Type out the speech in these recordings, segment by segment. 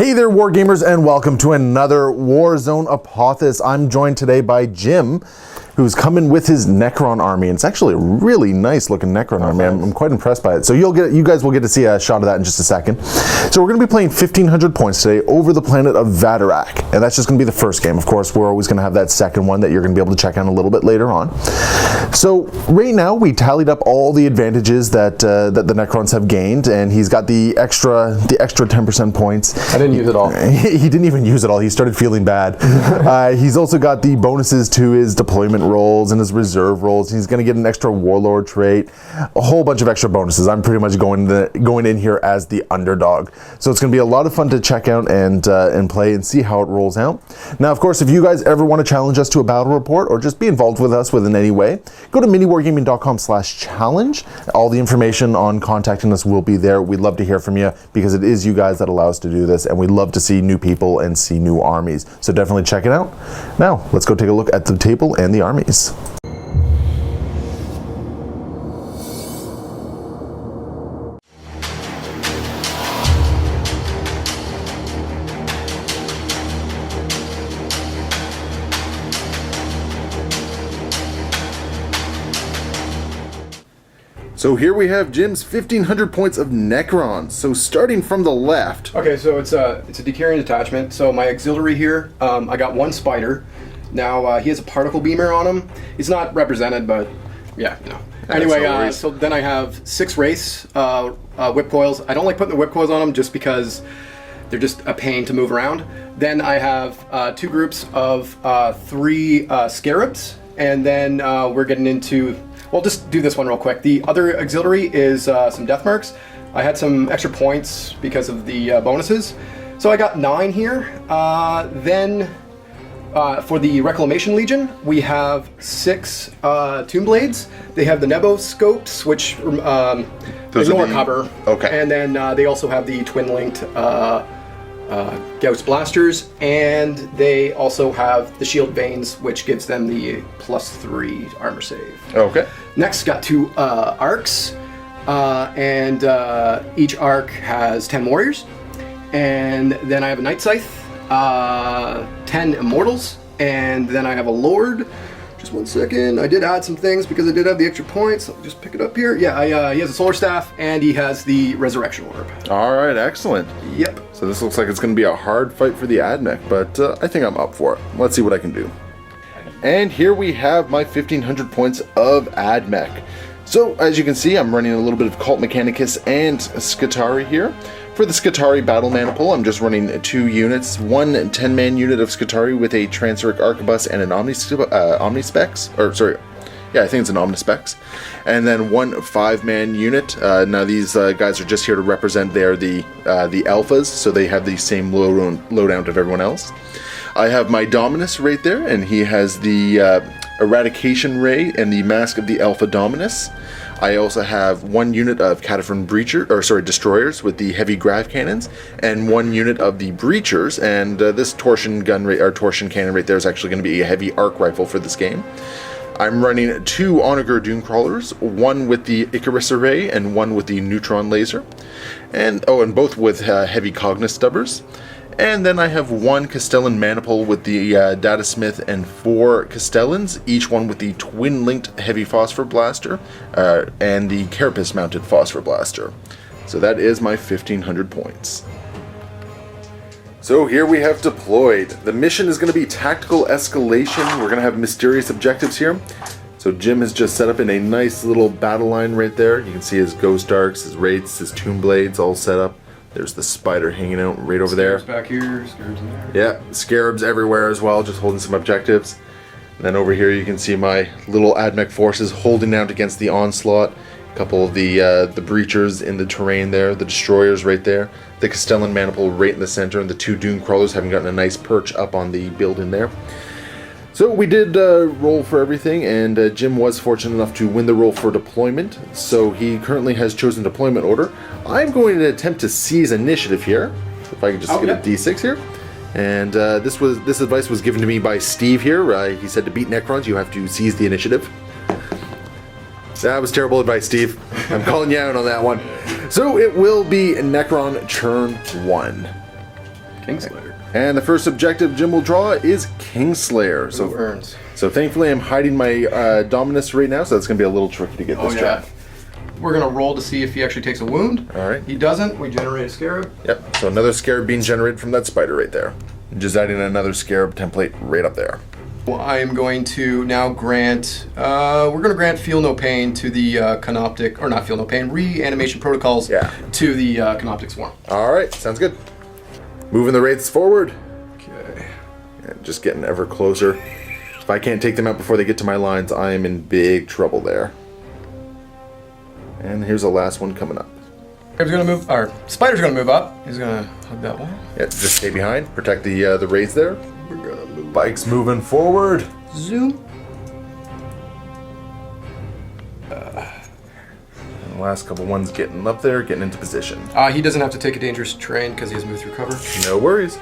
Hey there, Wargamers, and welcome to another Warzone Apothis. I'm joined today by Jim, who's coming with his Necron army. And it's actually a really nice looking Necron army. I'm quite impressed by it. So you guys will get to see a shot of that in just a second. So we're going to be playing 1,500 points today over the planet of Vadurak. And that's just going to be the first game. Of course, we're always going to have that second one that you're going to be able to check out a little bit later on. So right now, we tallied up all the advantages that that the Necrons have gained, and he's got the extra 10% points. I didn't use it all. He didn't even use it all. He started feeling bad. He's also got the bonuses to his deployment rolls and his reserve rolls. He's going to get an extra warlord trait, a whole bunch of extra bonuses. I'm pretty much going in here as the underdog. So it's going to be a lot of fun to check out and play and see how it rolls out. Now, of course, if you guys ever want to challenge us to a battle report or just be involved with us in any way, go to MiniWarGaming.com/challenge. All the information on contacting us will be there. We'd love to hear from you because it is you guys that allow us to do this, and we love to see new people and see new armies. So definitely check it out. Now, let's go take a look at the table and the armies. So here we have Jim's 1,500 points of Necrons. So starting from the left. Okay, so it's a Decarian detachment. So my auxiliary here, I got one spider. Now he has a particle beamer on him. He's not represented, but yeah, you know. Anyway, so then I have 6 race whip coils. I don't like putting the whip coils on them just because they're just a pain to move around. Then I have 2 groups of 3 scarabs, and then we're getting into. Well, just do this one real quick. The other auxiliary is some death marks. I had some extra points because of the bonuses. So I got 9 here. Then for the Reclamation Legion, we have 6 Tomb Blades. They have the Nebo scopes, which ignore cover. Okay. And then they also have the twin-linked Gauss blasters, and they also have the shield veins, which gives them the +3 armor save. Okay. Next, got 2 arcs, and each arc has 10 warriors. And then I have a Night Scythe, 10 immortals, and then I have a lord. Just one second. I did add some things because I did have the extra points. I'll just pick it up here. Yeah, he has a solar staff, and he has the resurrection orb. All right, excellent. Yep. So this looks like it's going to be a hard fight for the Ad Mech, but I think I'm up for it. Let's see what I can do. And here we have my 1,500 points of Ad Mech. So as you can see, I'm running a little bit of Cult Mechanicus and Skitarii here. For the Skitarii Battle Maniple, I'm just running 2 units, one 10-man unit of Skitarii with a Transeric Arquebus and an Omnispex, or sorry, yeah, I think it's an Omnispex, and then one 5-man unit. Now these guys are just here to represent the alphas, so they have the same loadout of everyone else. I have my Dominus right there, and he has the Eradication Ray and the Mask of the Alpha Dominus. I also have 1 unit of Cataphron Destroyers with the heavy grav cannons, and 1 unit of the Breachers, and this torsion cannon right there is actually going to be a heavy arc rifle for this game. I'm running 2 Onager Dooncrawlers, 1 with the Icarus Array and 1 with the Neutron Laser, and both with heavy Cognus Stubbers. And then I have 1 Castellan Maniple with the Data Smith and 4 Castellans, each one with the twin-linked heavy Phosphor Blaster and the Carapace-mounted Phosphor Blaster. So that is my 1,500 points. So here we have deployed. The mission is going to be Tactical Escalation. We're going to have mysterious objectives here. So Jim has just set up in a nice little battle line right there. You can see his Ghost Arcs, his Wraiths, his Tomb Blades all set up. There's the spider hanging out right over there. Scarabs back here, scarabs in there. Yeah, scarabs everywhere as well, just holding some objectives. And then over here you can see my little Ad Mech forces holding out against the onslaught. A couple of the breachers in the terrain there, the destroyers right there, the Castellan Maniple right in the center, and the 2 Doom Crawlers having gotten a nice perch up on the building there. So we did roll for everything, and Jim was fortunate enough to win the roll for deployment, so he currently has chosen deployment order. I'm going to attempt to seize initiative here, if I can just get a D6 here. And this advice was given to me by Steve here. He said to beat Necrons, you have to seize the initiative. That was terrible advice, Steve. I'm calling you out on that one. So it will be Necron turn 1. Kingslayer. And the first objective Jim will draw is Kingslayer. So earns. So thankfully I'm hiding my Dominus right now, so it's going to be a little tricky to get this turn. We're going to roll to see if he actually takes a wound. All right. He doesn't. We generate a Scarab. Yep, so another Scarab being generated from that spider right there. Just adding another Scarab template right up there. Well, I am going to now grant, we're going to grant Feel No Pain to the Canoptic, or not Feel No Pain, Reanimation Protocols to the Canoptic Swarm. All right, sounds good. Moving the wraiths forward. Okay. And just getting ever closer. If I can't take them out before they get to my lines, I am in big trouble there. And here's the last one coming up. He's gonna move. Our spider's gonna move up. He's gonna hug that one. Yeah, just stay behind, protect the wraiths there. We're gonna move. Bike's moving forward. Zoom. And the last couple ones getting up there, getting into position. He doesn't have to take a dangerous terrain because he has moved through cover. No worries.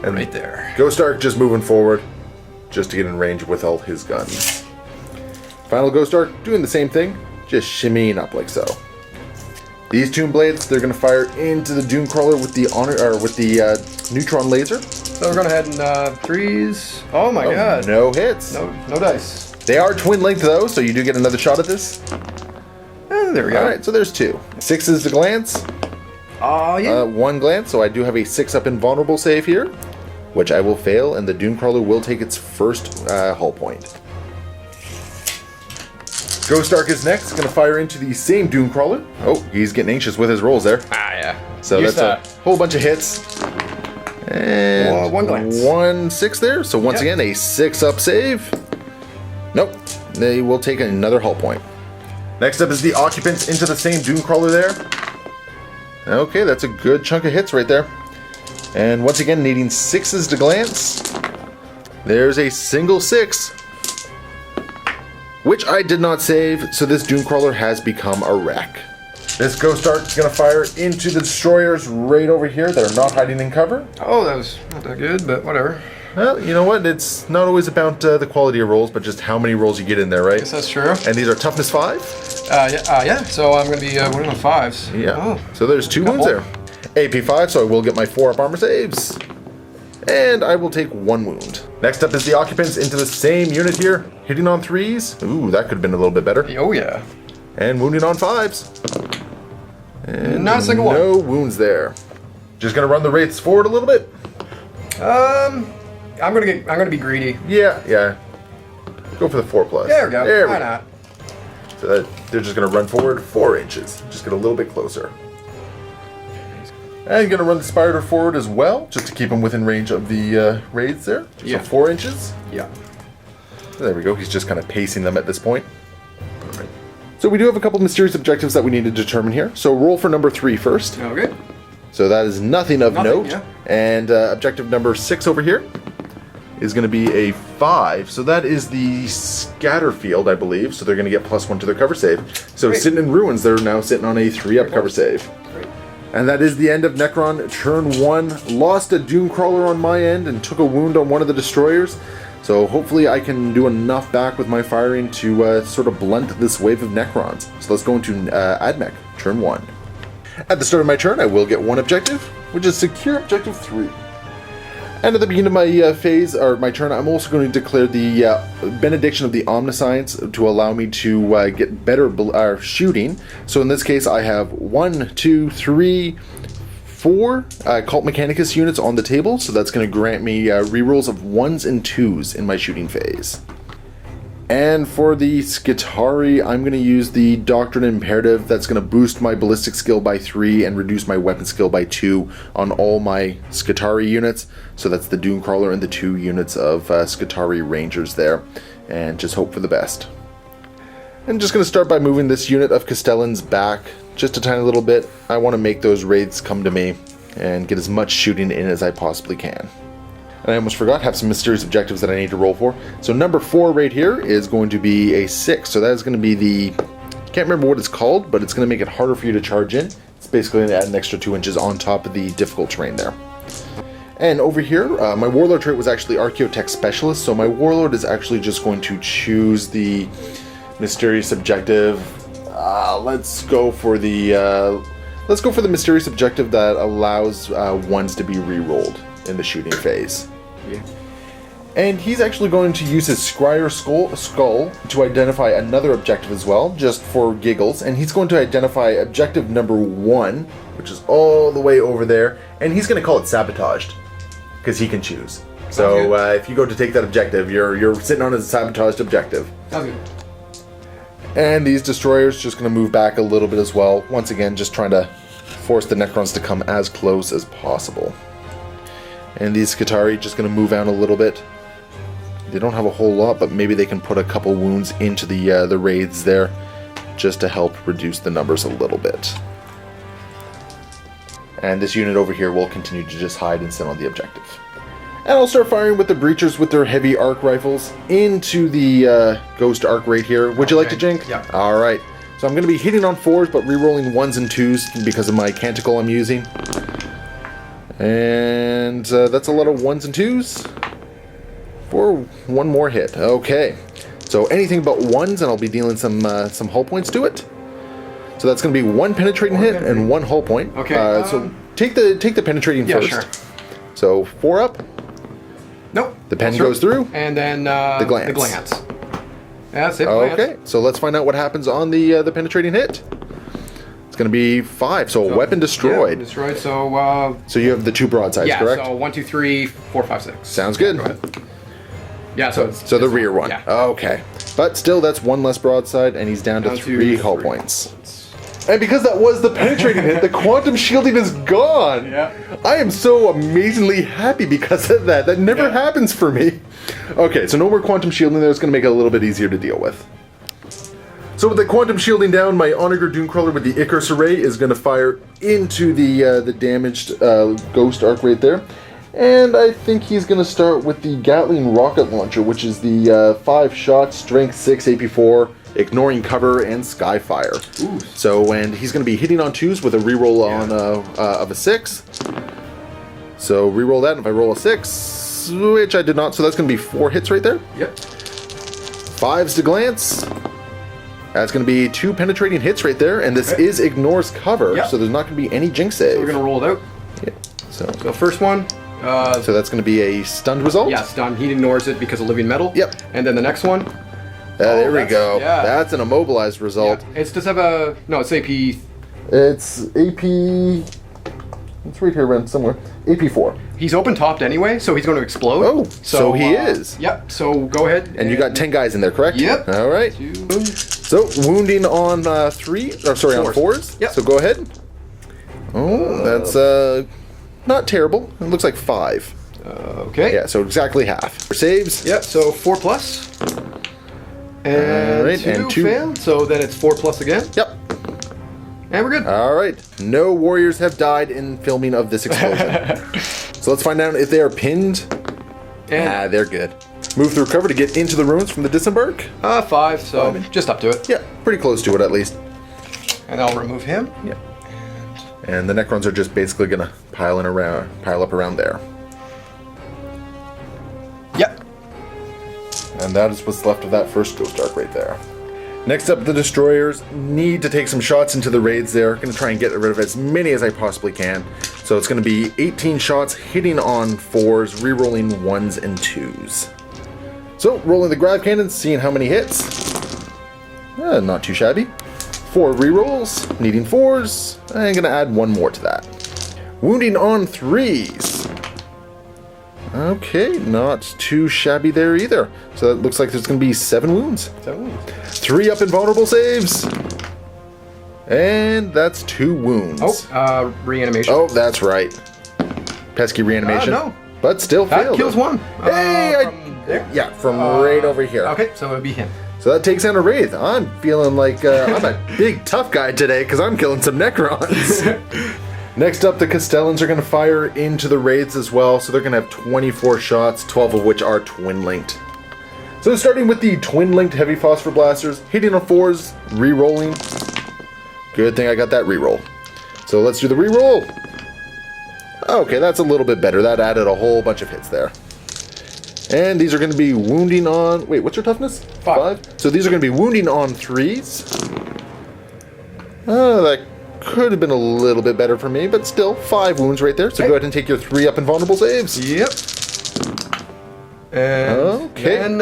And Right there. Ghost Ark just moving forward, just to get in range with all his guns. Final Ghost Ark doing the same thing. Just shimmying up like so. These Tomb Blades, they're going to fire into the Doomcrawler with the neutron laser. So we're going to head in threes. Oh my god. No hits. No dice. They are twin linked though, so you do get another shot at this. There we go. Alright, so there's two. 6s to glance. Oh yeah. 1 glance, so I do have a 6-up invulnerable save here, which I will fail, and the Doomcrawler will take its first hull point. Ghost Ark is next, going to fire into the same Doomcrawler. Oh, he's getting anxious with his rolls there. Yeah. So that's a whole bunch of hits. And 1 glance. 1 6 there. So once again, a 6-up save. Nope. They will take another hull point. Next up is the Occupants into the same Doomcrawler there. Okay, that's a good chunk of hits right there. And once again, needing 6s to glance. There's a single 6. Which I did not save, so this Doomcrawler has become a wreck. This Ghost Ark is going to fire into the destroyers right over here that are not hiding in cover. Oh, that was not that good, but whatever. Well, you know what? It's not always about the quality of rolls, but just how many rolls you get in there, right? Guess that's true. And these are toughness 5? Yeah. So I'm going to be winning on 5s. Yeah. Oh. So there's 2 wounds there. AP 5, so I will get my 4-up armor saves. And I will take 1 wound. Next up is the Occupants into the same unit here. Hitting on 3s. Ooh, that could have been a little bit better. Oh, yeah. And wounding on 5s. And not a single one. No wounds there. Just gonna run the wraiths forward a little bit. I'm gonna be greedy. Yeah. Go for the 4+. There we go. There we Why go. not? So they're just gonna run forward 4 inches. Just get a little bit closer. And gonna run the spider forward as well, just to keep him within range of the raids there. So 4 inches. Yeah. There we go. He's just kind of pacing them at this point. All right. So we do have a couple mysterious objectives that we need to determine here. So roll for number 3 first. Okay. So that is nothing of note. Yeah. And objective number 6 over here is going to be a 5. So that is the scatter field, I believe. So they're going to get +1 to their cover save. So sitting in ruins, they're now sitting on a 3-up cover save. Great. And that is the end of Necron turn 1. Lost a Doomcrawler on my end and took a wound on one of the destroyers. So hopefully I can do enough back with my firing to sort of blunt this wave of Necrons. So let's go into Ad Mech, turn 1. At the start of my turn, I will get 1 objective, which is secure objective 3. And at the beginning of my phase, or my turn, I'm also going to declare the benediction of the Omniscience to allow me to get better shooting. So in this case, I have 1, 2, 3, 4 Cult Mechanicus units on the table. So that's going to grant me rerolls of 1s and 2s in my shooting phase. And for the Skitarii, I'm going to use the Doctrine Imperative. That's going to boost my ballistic skill by 3 and reduce my weapon skill by 2 on all my Skitarii units. So that's the Doomcrawler and the 2 units of Skitarii Rangers there. And just hope for the best. I'm just going to start by moving this unit of Castellans back just a tiny little bit. I want to make those wraiths come to me and get as much shooting in as I possibly can. And I almost forgot, have some mysterious objectives that I need to roll for. So number 4 right here is going to be a 6. So that is going to be the, can't remember what it's called, but it's going to make it harder for you to charge in. It's basically going to add an extra 2 inches on top of the difficult terrain there. And over here, my Warlord trait was actually Archaeotech Specialist. So my Warlord is actually just going to choose the mysterious objective. Let's go for the mysterious objective that allows 1s to be re-rolled. in the shooting phase. Yeah. And he's actually going to use his Scryer skull to identify another objective as well, just for giggles. And he's going to identify objective number 1, which is all the way over there. And he's going to call it sabotaged, because he can choose. So if you go to take that objective, you're sitting on a sabotaged objective. Sounds good. And these destroyers just going to move back a little bit as well. Once again, just trying to force the Necrons to come as close as possible. And these Skitarii just going to move out a little bit. They don't have a whole lot, but maybe they can put a couple wounds into the raids there, just to help reduce the numbers a little bit. And this unit over here will continue to just hide and sit on the objective. And I'll start firing with the breachers with their heavy arc rifles into the ghost arc right here. Would you like to, Jink? Yeah. Alright. So I'm going to be hitting on 4s, but re-rolling 1s and 2s because of my canticle I'm using. And that's a lot of 1s and 2s for one more hit. Okay. So anything but 1s, and I'll be dealing some hull points to it. So that's going to be 1 penetrating hit and 1 hull point. Okay. So take the penetrating first. Sure. So 4 up. Nope. The pen goes through. And then the glance. The glance. That's it. Okay. Glance. So let's find out what happens on the penetrating hit. It's going to be 5. So weapon destroyed. Yeah, destroyed. So. So you have the 2 broadsides, correct? So 1, 2, 3, 4, 5, 6. Sounds good. Go ahead. Yeah. So the rear one. Yeah. Okay. But still, that's 1 less broadside, and he's down to 3 hull points. And because that was the penetrating hit, the quantum shielding is gone. Yeah. I am so amazingly happy because of that. That never happens for me. Okay, so no more quantum shielding there. It's going to make it a little bit easier to deal with. So with the quantum shielding down, my Onager Dunecrawler with the Icarus Array is going to fire into the damaged ghost arc right there. And I think he's going to start with the Gatling Rocket Launcher, which is the 5-shot, Strength 6, AP4, Ignoring Cover, and Skyfire. Ooh. So, and he's going to be hitting on 2s with a reroll on of a 6. So reroll that, and if I roll a 6, which I did not, so that's going to be 4 hits right there. Yep. 5s to glance. That's going to be 2 penetrating hits right there, and this is Ignores Cover, so there's not going to be any Jinx save. So we're going to roll it out. Yeah. So first one. So that's going to be a stunned result? Yeah, stunned. He ignores it because of living metal. Yep. And then the next one. There we go. Yeah. That's an immobilized result. Yeah. It does have a... No, it's AP... It's AP... It's right here around somewhere. AP4. He's open-topped anyway, so he's going to explode. Oh, so he is. Yep, so go ahead. And you got 10 guys in there, correct? Yep. All right. 2. So, wounding on 3... Or, sorry, on 4s. Yep. So go ahead. Oh, that's not terrible. It looks like 5. Okay. Yeah, so exactly half. For saves. Yep, so 4 plus. And, right, 2 and 2 failed, so then it's 4 plus again. Yep. And we're good. All right. No warriors have died in filming of this explosion. So let's find out if they are pinned. And they're good. Move through cover to get into the ruins from the disembark. 5, so just up to it. Yeah, pretty close to it at least. And I'll remove him. Yeah. And the Necrons are just basically gonna pile up around there. Yep. And that is what's left of that first Ghost Arc right there. Next up, the Destroyers need to take some shots into the raids there. Gonna try and get rid of as many as I possibly can. So it's gonna be 18 shots, hitting on 4s, re-rolling 1s and 2s. So, rolling the grav cannons, seeing how many hits. Not too shabby. 4 re-rolls, needing 4s. I'm gonna add 1 more to that. Wounding on 3s. Okay, not too shabby there either. So that looks like there's going to be 7 wounds. 3 up invulnerable saves. And that's 2 wounds. Oh, reanimation. Oh, that's right. Pesky reanimation. No. But still failed. That kills 1. Hey, from there? Yeah, from right over here. Okay, so it would be him. So that takes down a Wraith. I'm feeling like I'm a big tough guy today because I'm killing some Necrons. Next up, the Castellans are going to fire into the Wraiths as well, so they're going to have 24 shots, 12 of which are twin-linked. So starting with the twin-linked heavy phosphor blasters, hitting on 4s, re-rolling. Good thing I got that re-roll. So let's do the re-roll. Okay, that's a little bit better. That added a whole bunch of hits there. And these are going to be wounding on... Wait, what's your toughness? 5. So these are going to be wounding on 3s. That could have been a little bit better for me, but still, 5 wounds right there. So go ahead and take your 3 up invulnerable saves. Yep. And then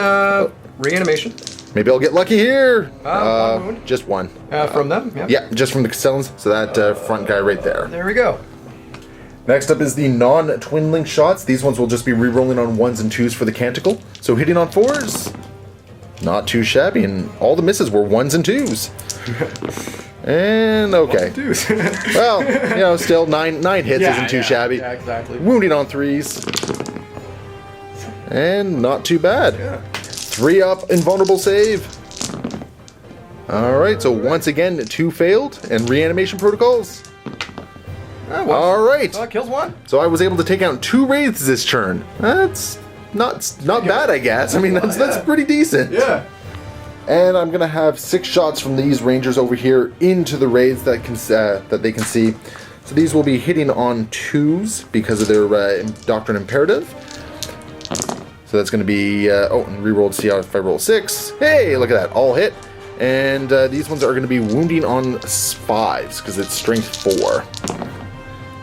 reanimation. Maybe I'll get lucky here. 1 wound. Just 1. From them? Yeah. Yeah, just from the Castellans. So that front guy right there. There we go. Next up is the non-twin link shots. These ones will just be re-rolling on 1s and 2s for the Canticle. So hitting on 4s, not too shabby, and all the misses were 1s and 2s. And okay. Well, you know, still 9 hits isn't too shabby. Yeah, exactly. Wounding on 3s. And not too bad. Yeah. 3 up invulnerable save. Alright, so once again, 2 failed, and reanimation protocols. Alright. So that kills 1. So I was able to take out 2 wraiths this turn. That's not bad, I guess. I mean, that's pretty decent. Yeah. And I'm gonna have 6 shots from these rangers over here into the wraiths that they can see. So these will be hitting on 2s because of their Doctrine Imperative. So that's gonna be and reroll to see how if I roll 6. Hey, look at that, all hit. And these ones are gonna be wounding on 5s because it's strength 4.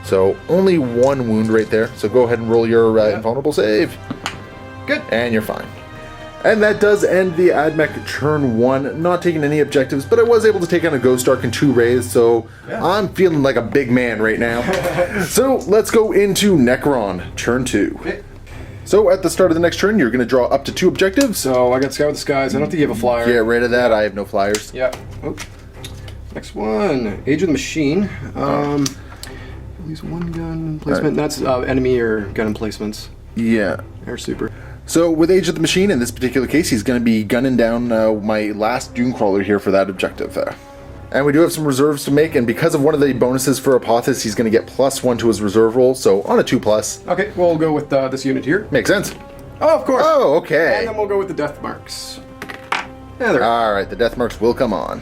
So only 1 wound right there. So go ahead and roll your invulnerable save. Good. And you're fine. And that does end the Ad Mech turn 1. Not taking any objectives, but I was able to take on a Ghost Ark and 2 Wraiths, so I'm feeling like a big man right now. So let's go into Necron, turn 2. Okay. So at the start of the next turn, you're going to draw up to 2 objectives. So I got Scout with the Skies. I don't think you have a flyer. Get rid of that. I have no flyers. Yeah. Oh. Next one. Age of the Machine. At least 1 gun emplacement. That's enemy or gun emplacements. Yeah. Air super. So with Age of the Machine, in this particular case, he's going to be gunning down my last Dunecrawler here for that objective there. And we do have some reserves to make, and because of one of the bonuses for Apothis, he's going to get +1 to his reserve roll, so on a 2+. Okay, we'll go with this unit here. Makes sense. Oh, of course. Oh, okay. And then we'll go with the death marks. Yeah, there. Alright, the death marks will come on.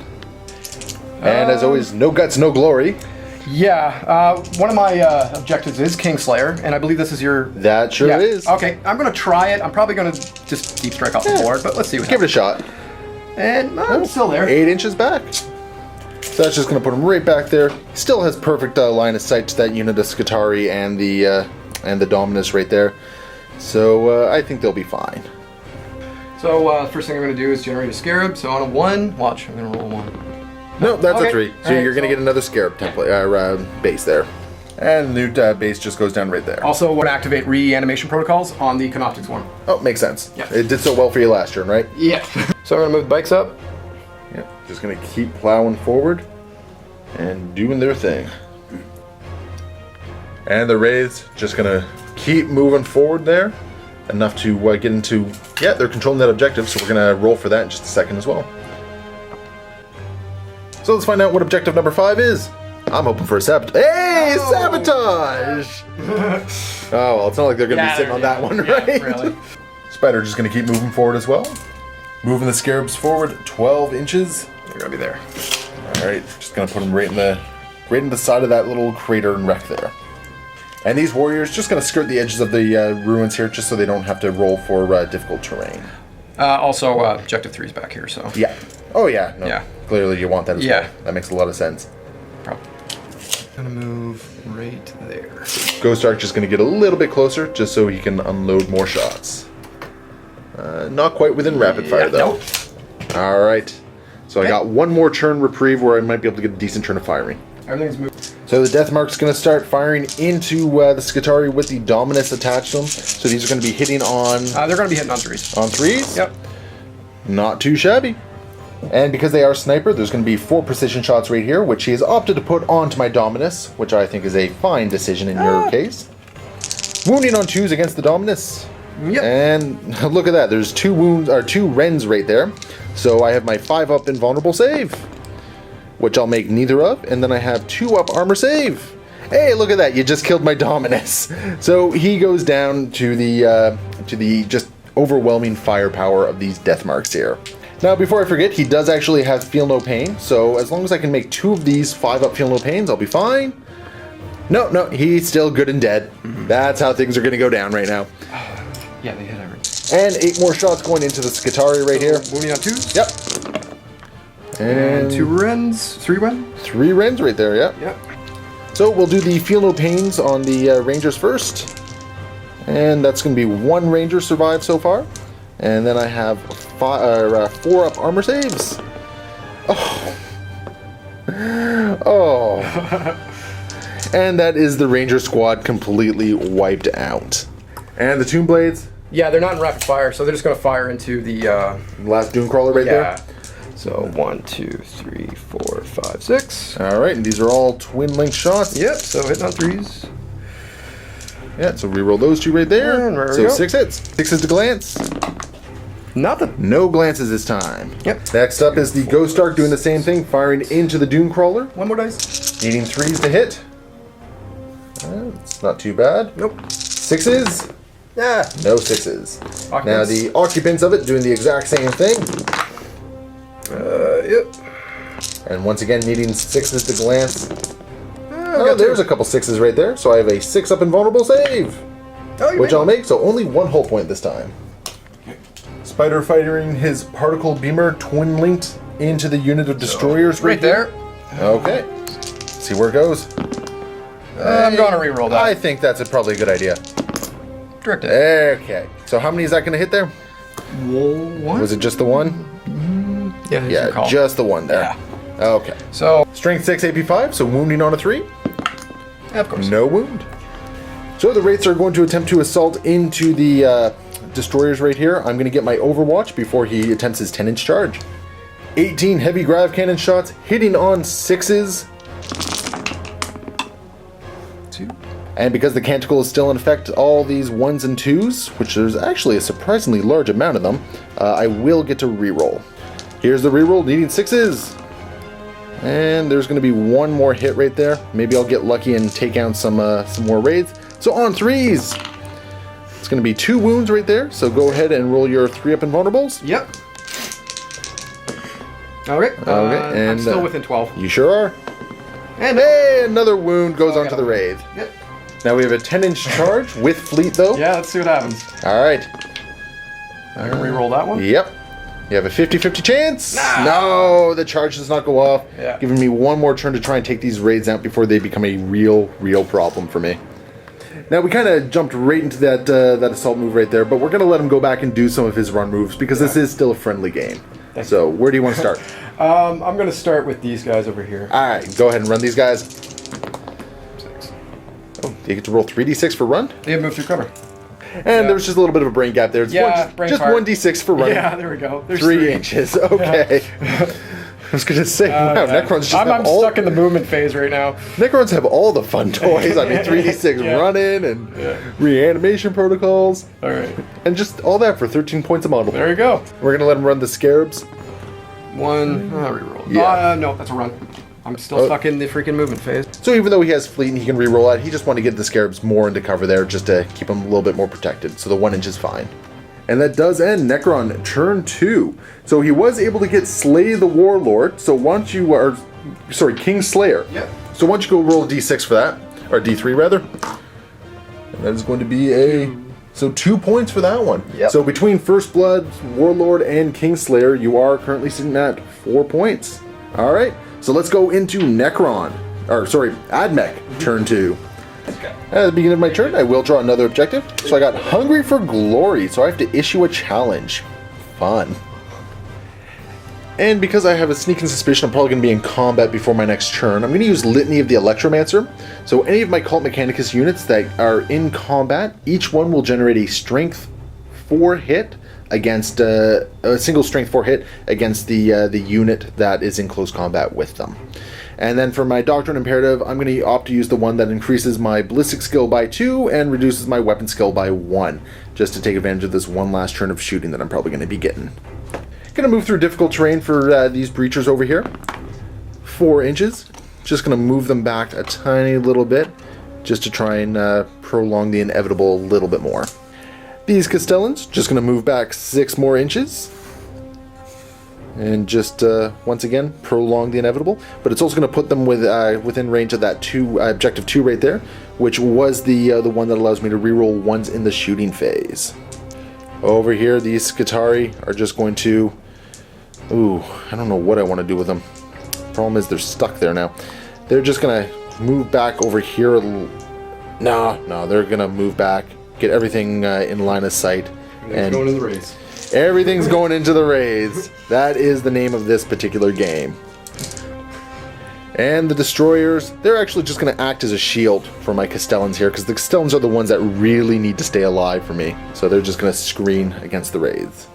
And as always, no guts, no glory. Yeah, one of my objectives is Kingslayer, and I believe this is your... That sure is. Okay, I'm going to try it. I'm probably going to just deep strike off the board, but let's see what Give it a happens. shot. And I'm still there. 8 inches back. So that's just going to put him right back there. Still has perfect line of sight to that unit of Skitarii and the Dominus right there. So I think they'll be fine. So first thing I'm going to do is generate a Scarab. So on a 1, watch, I'm going to roll a 1. No, that's Okay. a 3. So you're going to get another Scarab template base there. And the new base just goes down right there. Also, want to activate reanimation protocols on the Canoptics one. Oh, makes sense. Yeah. It did so well for you last turn, right? Yeah. So I'm going to move the bikes up. Yeah. Just going to keep plowing forward and doing their thing. And the Wraiths just going to keep moving forward there. Enough to get into... Yeah, they're controlling that objective, so we're going to roll for that in just a second as well. So let's find out what objective number 5 is. I'm hoping for a sabotage. Hey, sabotage! Oh, well, it's not like they're going to be sitting on that one, right? Really. Spider just going to keep moving forward as well. Moving the Scarabs forward 12 inches. They're going to be there. All right, just going to put them right in the side of that little crater and wreck there. And these warriors just going to skirt the edges of the ruins here just so they don't have to roll for difficult terrain. Also, objective 3 is back here, so... Yeah. Oh, yeah. No, Yeah. Clearly you want that as well. That makes a lot of sense. Probably. Gonna move right there. Ghost Ark just going to get a little bit closer just so he can unload more shots. Not quite within rapid fire, though. Nope. All right. So I got 1 more turn reprieve where I might be able to get a decent turn of firing. Everything's moved. So the Death Mark's going to start firing into the Skitarii with the Dominus attached to them. So these are going to be hitting on... They're going to be hitting on 3s. On 3s? Yep. Not too shabby. And because they are sniper, there's going to be 4 precision shots right here, which he has opted to put onto my Dominus, which I think is a fine decision in your case. Wounding on 2s against the Dominus. Yep. And look at that, there's 2 wounds, or 2 Rens right there. So I have my 5 up invulnerable save, which I'll make neither of, and then I have 2 up armor save. Hey, look at that, you just killed my Dominus. So he goes down to the just overwhelming firepower of these Death Marks here. Now, before I forget, he does actually have Feel No Pain, so as long as I can make 2 of these 5 up Feel No Pains, I'll be fine. No, he's still good and dead. That's how things are going to go down right now. Yeah, they hit everything. And 8 more shots going into the Skitarii right here. Wounding on 2s? Yep. And 2 Wrens. 3 Wren? 3 Wrens right there, yeah. Yep. So we'll do the Feel No Pains on the Rangers first. And that's going to be 1 Ranger survive so far. And then I have 4 up armor saves. Oh. Oh. And that is the Ranger squad completely wiped out. And the Tomb Blades? Yeah, they're not in rapid fire, so they're just going to fire into the... last Doom Crawler right there? So 1, 2, 3, 4, 5, 6. Alright, and these are all twin link shots. Yep, so hitting on 3s. Yeah, so reroll those 2 right there. And there so we go. 6 hits. 6 to glance. Nothing. No glances this time. Yep. Next up is the Ghost Ark doing the same thing, firing into the Doom Crawler. 1 more dice. Needing 3s to hit. It's not too bad. Nope. 6s. Yeah, no 6s. Occupants. Now the occupants of it doing the exact same thing. Yep. And once again needing 6s to glance. Oh, There's a couple 6s right there. So I have a 6 up invulnerable save. Which I'll make, so only 1 hull point this time. Spider firing his particle beamer twin linked into the unit of destroyers right there. Okay. See where it goes. I'm going to reroll that. I think that's probably a good idea. Direct it. Okay. So how many is that going to hit there? 1? Was it just the one? Yeah, just the one there. Yeah. Okay. So, Strength 6, AP 5, so wounding on a 3. of course. No wound. So the Wraiths are going to attempt to assault into the destroyers right here. I'm going to get my Overwatch before he attempts his 10-inch charge. 18 heavy grav cannon shots, hitting on 6s. 2. And because the Canticle is still in effect, all these 1s and 2s, which there's actually a surprisingly large amount of them, I will get to reroll. Here's the reroll, needing 6s. And there's going to be 1 more hit right there. Maybe I'll get lucky and take out some more raids. So on 3s. It's going to be 2 wounds right there. So go ahead and roll your 3 up invulnerables. Yep. Okay. Okay, I'm still within 12. You sure are. And hey, another wound goes onto the raid. Yep. Now we have a 10-inch charge with fleet though. Yeah, let's see what happens. All right. I'm gonna reroll that one. Yep. You have a 50-50 chance. Nah. No, the charge does not go off. Yeah. Giving me 1 more turn to try and take these raids out before they become a real problem for me. Now we kind of jumped right into that assault move right there, but we're gonna let him go back and do some of his run moves because this is still a friendly game. So where do you want to start? I'm gonna start with these guys over here. All right, go ahead and run these guys. 6. Oh, you get to roll 3d6 for run. They have moved through cover. And there's just a little bit of a brain gap there. It's just 1d6 for running. Yeah, there we go. There's 3 inches. Okay. I was gonna say, wow, Necrons just I'm stuck in the movement phase right now. Necrons have all the fun toys. I mean, 3d6 running and reanimation protocols. All right. And just all that for 13 points a model. There you go. We're gonna let him run the Scarabs. 1. I'll reroll. Yeah. No, that's a run. I'm still stuck in the freaking movement phase. So even though he has fleet and he can reroll out, he just wanted to get the Scarabs more into cover there just to keep him a little bit more protected. So the 1 inch is fine. And that does end Necron turn 2. So he was able to get Slay the Warlord. So once you are, sorry, King Slayer. Yep. So once you go roll a d6 for that, or d3 rather. And that is going to be so 2 points for that one. Yep. So between First Blood, Warlord, and King Slayer, you are currently sitting at 4 points. All right. So let's go into Necron, or sorry, Ad Mech turn 2. At the beginning of my turn, I will draw another objective. So I got Hungry for Glory, so I have to issue a challenge. Fun. And because I have a sneaking suspicion I'm probably going to be in combat before my next turn, I'm going to use Litany of the Electromancer. So any of my Cult Mechanicus units that are in combat, each one will generate a Strength 4 hit against a single Strength 4 hit against the unit that is in close combat with them. And then for my Doctrine Imperative, I'm going to opt to use the one that increases my Ballistic skill by 2 and reduces my Weapon skill by 1, just to take advantage of this one last turn of shooting that I'm probably going to be getting. Going to move through difficult terrain for these Breachers over here. 4 inches. Just going to move them back a tiny little bit, just to try and prolong the inevitable a little bit more. These Castellans, just going to move back 6 more inches. And just, once again, prolong the inevitable. But it's also going to put them within range of that objective 2 right there, which was the one that allows me to reroll 1s in the shooting phase. Over here, these Skitarii are just going to Ooh, I don't know what I want to do with them. Problem is they're stuck there now. They're just going to move back over here. No, they're going to move back, get everything in line of sight. And going into the raids. Everything's going into the raids. That is the name of this particular game. And the destroyers, they're actually just going to act as a shield for my Castellans here, because the Castellans are the ones that really need to stay alive for me. So they're just going to screen against the raids.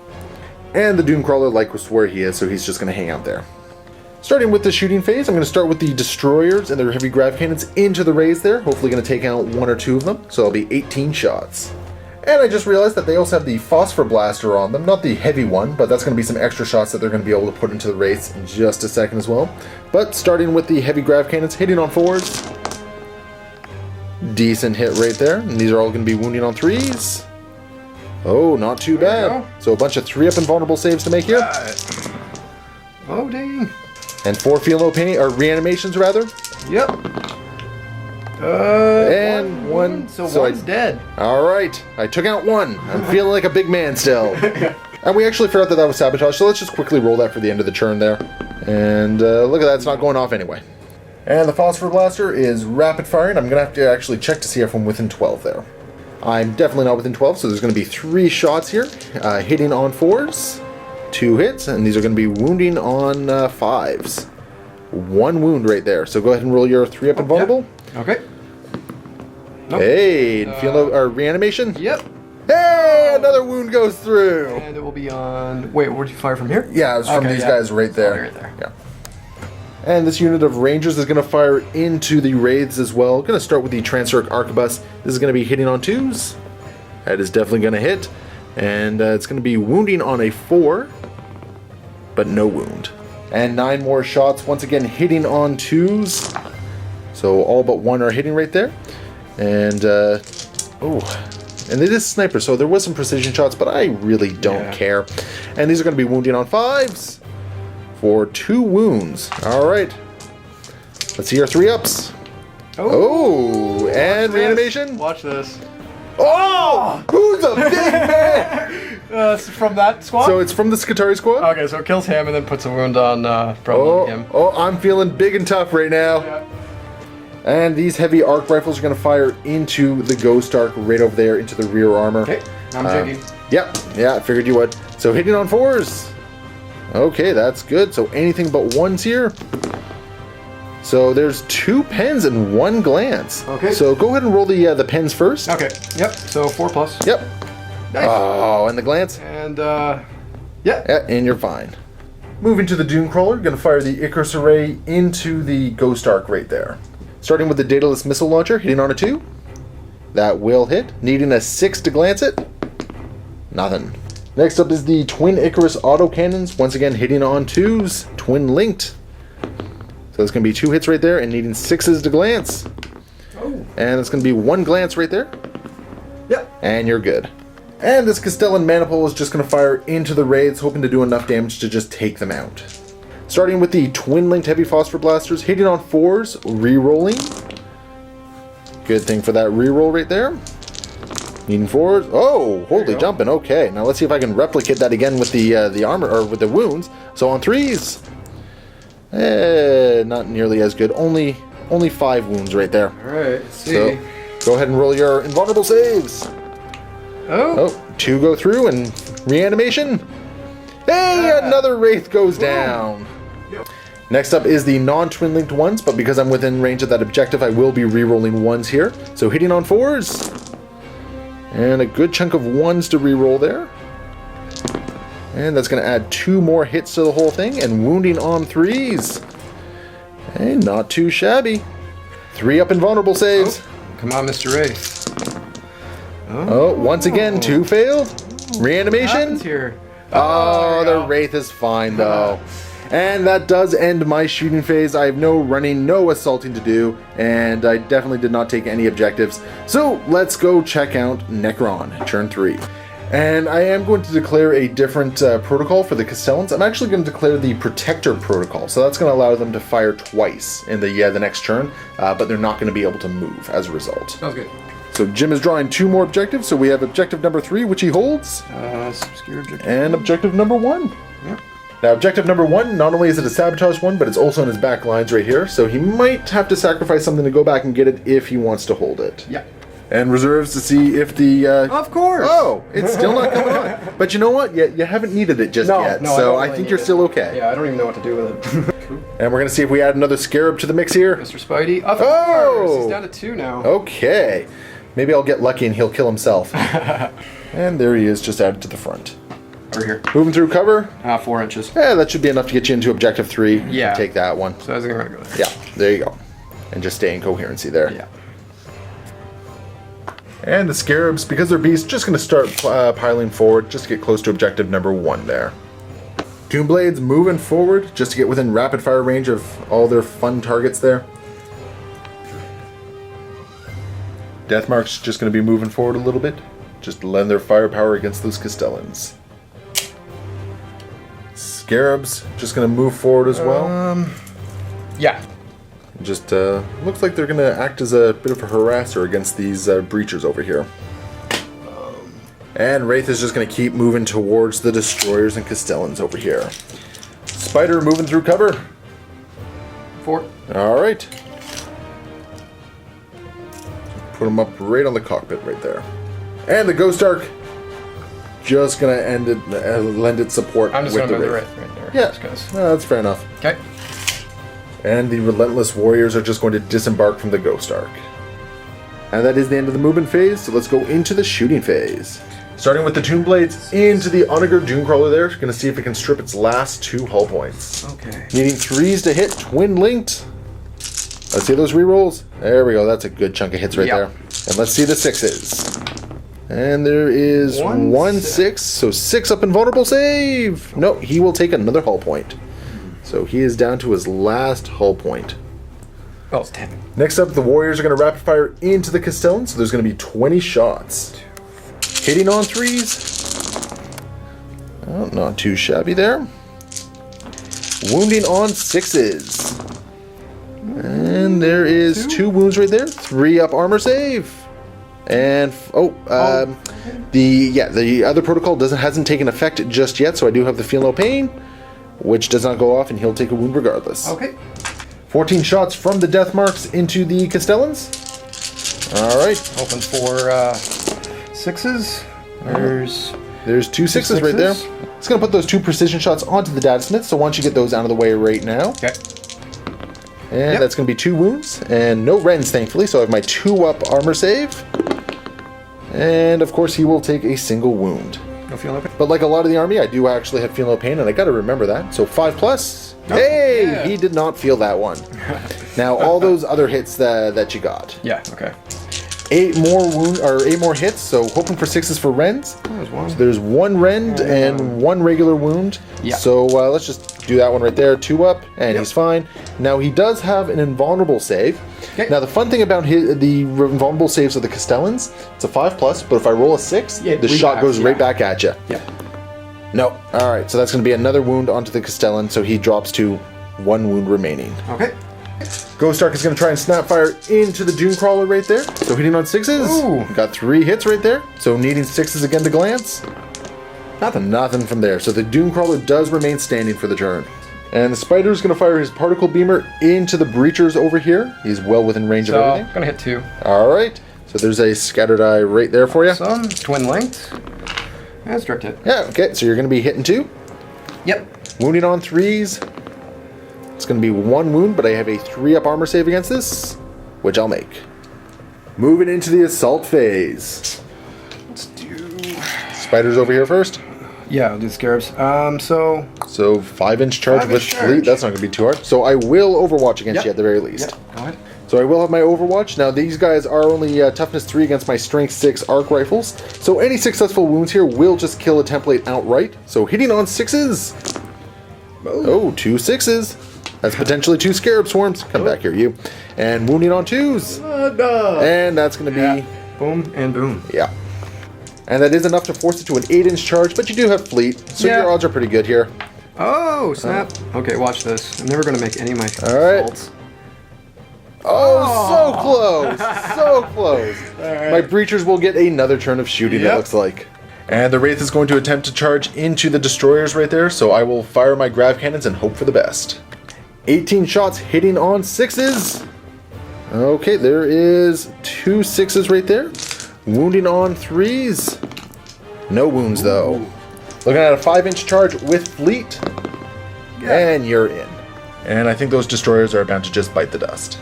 And the Doomcrawler likes where he is, so he's just going to hang out there. Starting with the shooting phase, I'm going to start with the destroyers and their heavy grav cannons into the raids there. Hopefully going to take out 1 or 2 of them, so it'll be 18 shots. And I just realized that they also have the Phosphor Blaster on them. Not the heavy one, but that's going to be some extra shots that they're going to be able to put into the raids in just a second as well. But starting with the heavy grav cannons, hitting on 4s. Decent hit right there. And these are all going to be wounding on 3s. Oh, not too bad. So a bunch of 3-up invulnerable saves to make here. Oh, dang. And 4 feel no pain, or reanimations rather. Yep. And one. So one's dead. Alright, I took out 1. I'm feeling like a big man still. And we actually forgot that was sabotage, so let's just quickly roll that for the end of the turn there. And look at that, it's not going off anyway. And the Phosphor Blaster is rapid firing. I'm going to have to actually check to see if I'm within 12 there. I'm definitely not within 12, so there's going to be 3 shots here. Hitting on 4s, 2 hits, and these are going to be wounding on 5s. 1 wound right there, so go ahead and roll your 3-up invulnerable. Yep. Okay. Nope. Hey, reanimation? Yep. Hey, another wound goes through. And it will be on... Wait, where'd you fire from here? Yeah, it was from these guys right there. Right there. Yeah. And this unit of Rangers is going to fire into the raids as well. Going to start with the Transarc Arquebus. This is going to be hitting on 2s. That is definitely going to hit. And it's going to be wounding on a 4, but no wound. And 9 more shots, once again hitting on 2s. So all but 1 are hitting right there. And, and it is sniper, so there was some precision shots, but I really don't care. And these are going to be wounding on 5s for 2 wounds. All right. Let's see our 3-ups. Oh, and reanimation. Watch this. Oh! Who's a big man? It's from that squad? So it's from the Skitarii squad? Okay, so it kills him and then puts a wound on probably him. Oh, I'm feeling big and tough right now. Yeah. And these heavy arc rifles are going to fire into the Ghost Arc right over there into the rear armor. Okay, I'm checking. Yep, I figured you would. So hitting on 4s. Okay, that's good. So anything but 1s here. So there's 2 pens and 1 glance. Okay. So go ahead and roll the pens first. Okay, yep, so 4+. Yep. Nice. Oh, and the glance? And, yeah, and you're fine. Moving to the Doomcrawler, going to fire the Icarus Array into the Ghost Arc right there. Starting with the Daedalus Missile Launcher, hitting on a 2. That will hit. Needing a 6 to glance it. Nothing. Next up is the Twin Icarus Autocannons. Once again, hitting on 2s. Twin linked. So it's going to be 2 hits right there and needing 6s to glance. Oh. And it's going to be 1 glance right there. Yep. And you're good. And this Castellan Manipule is just going to fire into the raids, hoping to do enough damage to just take them out. Starting with the twin-linked heavy phosphor blasters, hitting on 4s, re-rolling. Good thing for that re-roll right there. Needing 4s. Oh, holy jumping. Okay, now let's see if I can replicate that again with the armor, or with the wounds. So on 3s. Not nearly as good. Only 5 wounds right there. Alright, let's see. So go ahead and roll your invulnerable saves. Oh, 2 go through and reanimation. Hey, another Wraith goes down. Yep. Next up is the non-twin linked ones, but because I'm within range of that objective, I will be re-rolling 1s here. So hitting on 4s. And a good chunk of 1s to re-roll there. And that's going to add 2 more hits to the whole thing, and wounding on 3s. Hey, not too shabby. 3-up invulnerable saves. Oh, come on, Mr. Wraith. Oh, once again, 2 failed. Reanimation. Here? Oh, the Wraith is fine though. And that does end my shooting phase. I have no running, no assaulting to do, and I definitely did not take any objectives. So let's go check out Necron, turn 3. And I am going to declare a different protocol for the Castellans. I'm actually going to declare the Protector protocol, so that's going to allow them to fire twice in the next turn, but they're not going to be able to move as a result. Sounds good. So Jim is drawing 2 more objectives, so we have objective number 3, which he holds. Obscure objective. And objective number 1. Yep. Now, objective number 1, not only is it a sabotage one, but it's also on his back lines right here, so he might have to sacrifice something to go back and get it if he wants to hold it. Yeah. And reserves to see if the... Of course! Oh, it's still not coming on. But you know what? You haven't needed it just yet, no, so I I think you're still okay. Yeah, I don't even know what to do with it. Cool. And we're going to see if we add another Scarab to the mix here. Mr. Spidey. Of course! He's down to 2 now. Okay. Maybe I'll get lucky and he'll kill himself. And there he is, just added to the front. Over here. Moving through cover. 4 inches. Yeah, that should be enough to get you into objective 3. Yeah. Take that one. So I was going to go there. Yeah, there you go. And just stay in coherency there. Yeah. And the Scarabs, because they're beasts, just going to start piling forward just to get close to objective number 1 there. Tomb Blades moving forward just to get within rapid fire range of all their fun targets there. Deathmark's just going to be moving forward a little bit, just to lend their firepower against those Castellans. Scarabs just going to move forward as well. Yeah. Just looks like they're going to act as a bit of a harasser against these breachers over here. And Wraith is just going to keep moving towards the destroyers and Castellans over here. Spider moving through cover. 4. All right. Put him up right on the cockpit right there. And the Ghost Ark just going to end it, lend its support. I'm just with going to the move the Wraith. Wraith right there. Yeah, Just 'cause. that's fair enough. Okay. And the Relentless Warriors are just going to disembark from the Ghost Ark. And that is the end of the movement phase, so let's go into the shooting phase. Starting with the Tomb Blades into the Onager Doomcrawler there. Going to see if it can strip its last 2 hull points. Okay. Needing 3s to hit, twin linked. Let's see those rerolls. There we go, that's a good chunk of hits right there. And let's see the 6s. And there is 1 6, so 6 up invulnerable save. No, he will take another hull point. So he is down to his last hull point. Oh, it's 10. Next up, the Warriors are going to rapid fire into the Castellan, so there's going to be 20 shots. Hitting on 3s. Oh, not too shabby there. Wounding on 6s. And there is 2 wounds right there. 3 up armor save. And the other protocol hasn't taken effect just yet, so I do have the feel no pain, which does not go off, and he'll take a wound regardless. Okay. 14 shots from the death marks into the Castellans. All right. Open for 6s. There's 2 6s right there. It's going to put those 2 precision shots onto the Data Smith, so why don't you get those out of the way right now. Okay. And that's going to be 2 wounds, and no rends, thankfully, so I have my 2-up armor save. And, of course, he will take a single wound. No feel no pain. But like a lot of the army, I do actually have feel no pain, and I got to remember that. So 5+. Oh, hey, yeah. he did not feel that one. Now, all those other hits that you got. Yeah, okay. 8 more hits, so hoping for 6s for rends. There's 1. So there's 1 rend and 1 regular wound. Yeah. So let's just do that one right there. 2 up, and he's fine. Now he does have an invulnerable save. Okay. Now the fun thing about the invulnerable saves of the Castellans, it's a 5+, but if I roll a 6, the shot goes right back at you. Yeah. No. All right, so that's going to be another wound onto the Castellan, so he drops to 1 wound remaining. Okay. Ghost Ark is going to try and snapfire into the Doomcrawler right there. So hitting on 6s. Ooh. Got 3 hits right there. So needing 6s again to glance. Nothing from there. So the Doomcrawler does remain standing for the turn. And the Spider is going to fire his Particle Beamer into the Breachers over here. He's well within range of everything. I'm going to hit 2. All right. So there's a Scattered Eye right there for you. Some twin linked. That's direct hit. Yeah, okay. So you're going to be hitting 2. Yep. Wounding on 3s. It's going to be 1 wound, but I have a 3-up armor save against this, which I'll make. Moving into the assault phase. Let's do... Spiders over here first. Yeah, I'll do the Scarabs. So 5-inch charge 5-inch with charge. fleet. That's not going to be too hard. So I will Overwatch against you at the very least. Yep, go ahead. So I will have my Overwatch. Now these guys are only toughness 3 against my strength 6 arc rifles. So any successful wounds here will just kill a template outright. So hitting on 6s. Oh, 2 6s. That's potentially 2 Scarab Swarms. Come back here, you. And wounding on 2s. And that's going to be... Boom and boom. Yeah. And that is enough to force it to an 8-inch charge, but you do have fleet, so your odds are pretty good here. Oh, snap. Okay, watch this. I'm never going to make any of my assaults. Oh, so close. So close. My Breachers will get another turn of shooting, it looks like. And the Wraith is going to attempt to charge into the destroyers right there, so I will fire my grav cannons and hope for the best. 18 shots hitting on 6s. Okay, there is 2 6s right there. Wounding on 3s. No wounds though. Looking at a 5-inch charge with fleet. And you're in. And I think those destroyers are about to just bite the dust.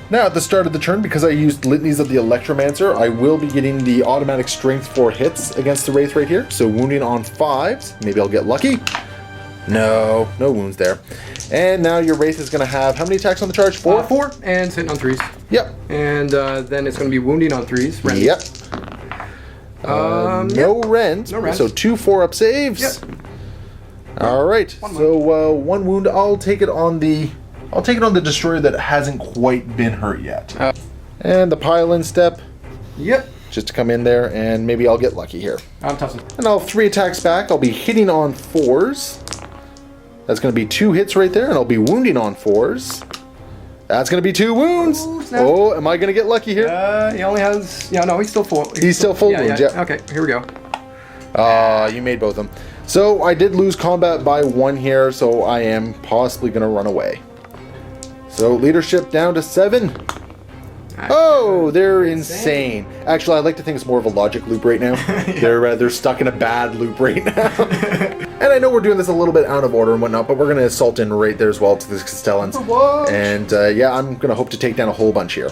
Now at the start of the turn, because I used Litanies of the Electromancer, I will be getting the automatic strength for hits against the Wraith right here. So wounding on 5s. Maybe I'll get lucky. No wounds there. And now your Wraith is going to have how many attacks on the charge? 4? 4, and hitting on 3s. Yep. And then it's going to be wounding on 3s. Rend. Yep. No rend. No rend. So 2 4-up saves. Yep. All right. So 1 wound. I'll take it on the destroyer that hasn't quite been hurt yet. And the pile-in step. Yep. Just to come in there, and maybe I'll get lucky here. I'm tossing. And I'll have 3 attacks back. I'll be hitting on 4s. That's going to be 2 hits right there, and I'll be wounding on 4s. That's going to be 2 wounds. Oh, am I going to get lucky here? He only has... Yeah, no, he's still full. He's still full wounds, yeah. Okay, here we go. You made both of them. So I did lose combat by 1 here, so I am possibly going to run away. So leadership down to 7. Oh, they're insane. Actually, I like to think it's more of a logic loop right now. Yeah. They're stuck in a bad loop right now. And I know we're doing this a little bit out of order and whatnot, but we're going to assault in right there as well to the Castellans. And yeah, I'm going to hope to take down a whole bunch here.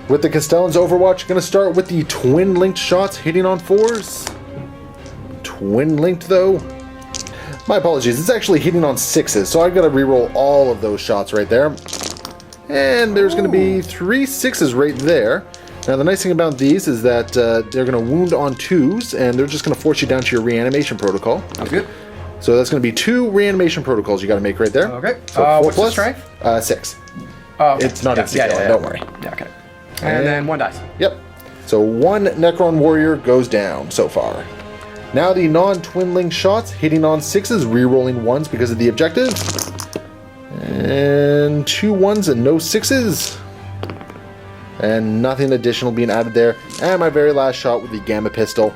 With the Castellans Overwatch, going to start with the twin-linked shots hitting on 4s. Twin-linked though. My apologies, it's actually hitting on 6s, so I've got to reroll all of those shots right there. And there's going to be 3 6s right there. Now the nice thing about these is that they're going to wound on 2s, and they're just going to force you down to your reanimation protocol. Sounds good. So that's going to be 2 reanimation protocols you got to make right there. Okay. So 4 what's plus, the strength? 6. Oh, okay. It's not in 6, don't worry. Yeah, okay. And then 1 dice. Yep. So 1 Necron warrior goes down so far. Now the non-twin-link shots hitting on 6s, re-rolling 1s because of the objective. And 2 1s and no 6s. And nothing additional being added there. And my very last shot with the Gamma Pistol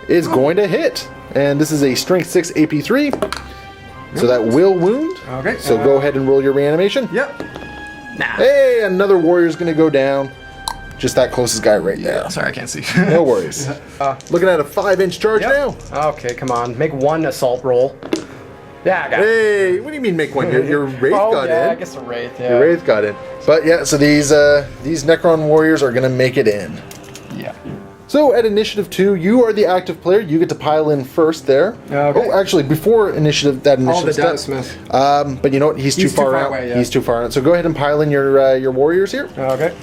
is going to hit. And this is a Strength 6 AP3. So that will wound. Okay. So go ahead and roll your reanimation. Yep. Nah. Hey, another warrior's going to go down. Just that closest guy right there. Sorry, I can't see. No worries. Looking at a 5-inch charge now. Okay, come on. Make 1 assault roll. Yeah, I got it. Hey, what do you mean make 1? Your Wraith got in. I guess the Wraith, yeah. Your Wraith got in. But yeah, so these Necron warriors are going to make it in. Yeah. So at Initiative 2, you are the active player. You get to pile in first there. Okay. Oh, actually, before that initiative the step. Smith. But you know what? He's too far out. Away, yeah. He's too far out. So go ahead and pile in your warriors here. Okay.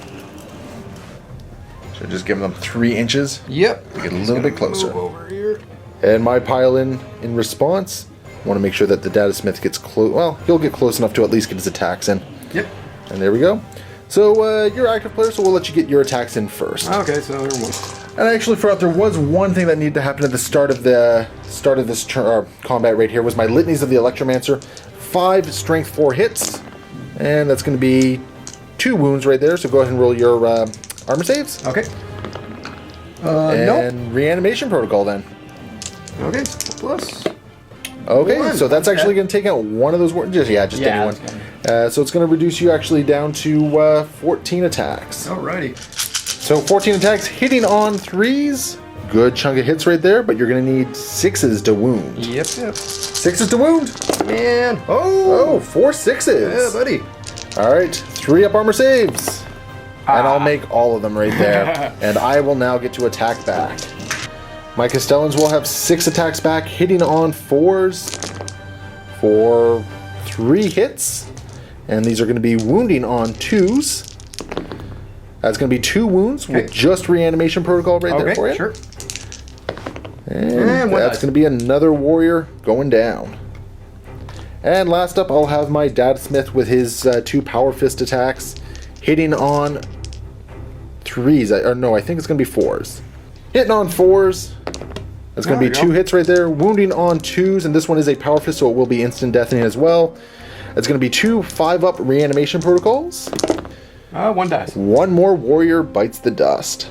So just give them 3 inches. Yep. To get a little bit closer. Move over here. And my pile in response. Want to make sure that the Data Smith gets close. Well, he'll get close enough to at least get his attacks in. Yep. And there we go. So you're active player, so we'll let you get your attacks in first. Okay, so there one. And I actually forgot there was one thing that needed to happen at the start of this combat right here was my Litanies of the Electromancer. 5 Strength 4 hits, and that's going to be 2 wounds right there. So go ahead and roll your armor saves. Okay. And reanimation protocol then. Okay. Plus. Okay, 1. so that's actually going to take out one of those warriors. Just anyone. So it's going to reduce you actually down to 14 attacks. Alrighty. So 14 attacks hitting on 3s. Good chunk of hits right there, but you're going to need 6s to wound. Yep. 6s to wound. Man. Oh, 4 6s. Yeah, buddy. All right, 3 up armor saves. And I'll make all of them right there. And I will now get to attack back. My Castellans will have 6 attacks back, hitting on 4s for 3 hits. And these are going to be wounding on 2s. That's going to be 2 wounds with just reanimation protocol right there for you. Sure. And that's going to be another warrior going down. And last up, I'll have my Data Smith with his 2 Power Fist attacks, hitting on 3s. I think it's going to be 4s. Hitting on 4s. That's going to be 2 hits right there. Wounding on 2s, and this one is a Power Fist, so it will be instant deathening as well. It's going to be 2 5-up reanimation protocols. 1 dice. 1 more warrior bites the dust.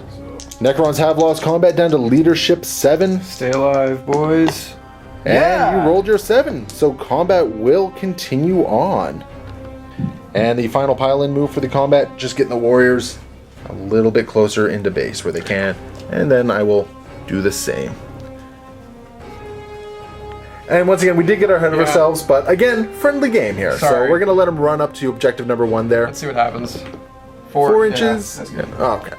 Necrons have lost combat down to leadership 7. Stay alive, boys. And you rolled your 7, so combat will continue on. And the final pile-in move for the combat, just getting the warriors a little bit closer into base where they can. And then I will do the same. And once again, we did get ahead of ourselves, but again, friendly game here. Sorry. So we're going to let them run up to objective number 1 there. Let's see what happens. 4 inches. Yeah, that's good. Oh, okay.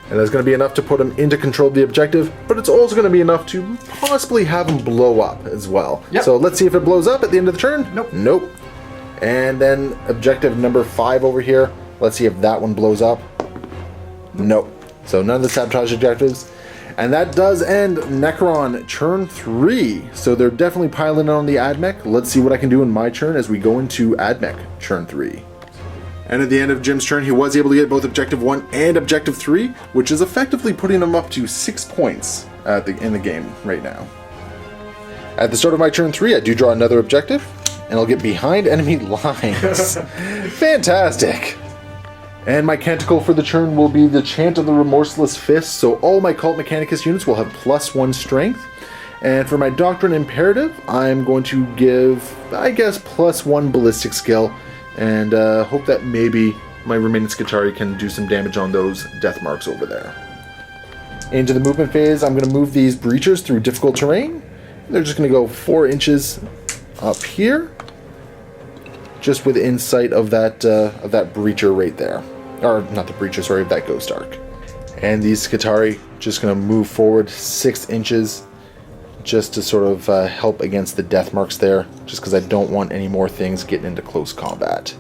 And that's going to be enough to put them into control of the objective, but it's also going to be enough to possibly have them blow up as well. Yep. So let's see if it blows up at the end of the turn. Nope. Nope. And then objective number 5 over here. Let's see if that one blows up. Nope. So none of the sabotage objectives. And that does end Necron turn 3. So they're definitely piling on the Ad Mech. Let's see what I can do in my turn as we go into Ad Mech turn 3. And at the end of Jim's turn, he was able to get both Objective 1 and Objective 3, which is effectively putting him up to 6 points in the game right now. At the start of my turn 3, I do draw another objective, and I'll get behind enemy lines. Fantastic! And my canticle for the turn will be the Chant of the Remorseless Fist, so all my Cult Mechanicus units will have +1 strength. And for my Doctrine Imperative, I'm going to give, I guess, +1 ballistic skill, and hope that maybe my remaining Skitarii can do some damage on those death marks over there. Into the movement phase, I'm going to move these breachers through difficult terrain. They're just going to go 4 inches up here, just within sight of that breacher right there. Or, not the breacher, sorry, of that Ghost Ark. And these Skitarii just going to move forward 6 inches just to sort of help against the death marks there, just because I don't want any more things getting into close combat.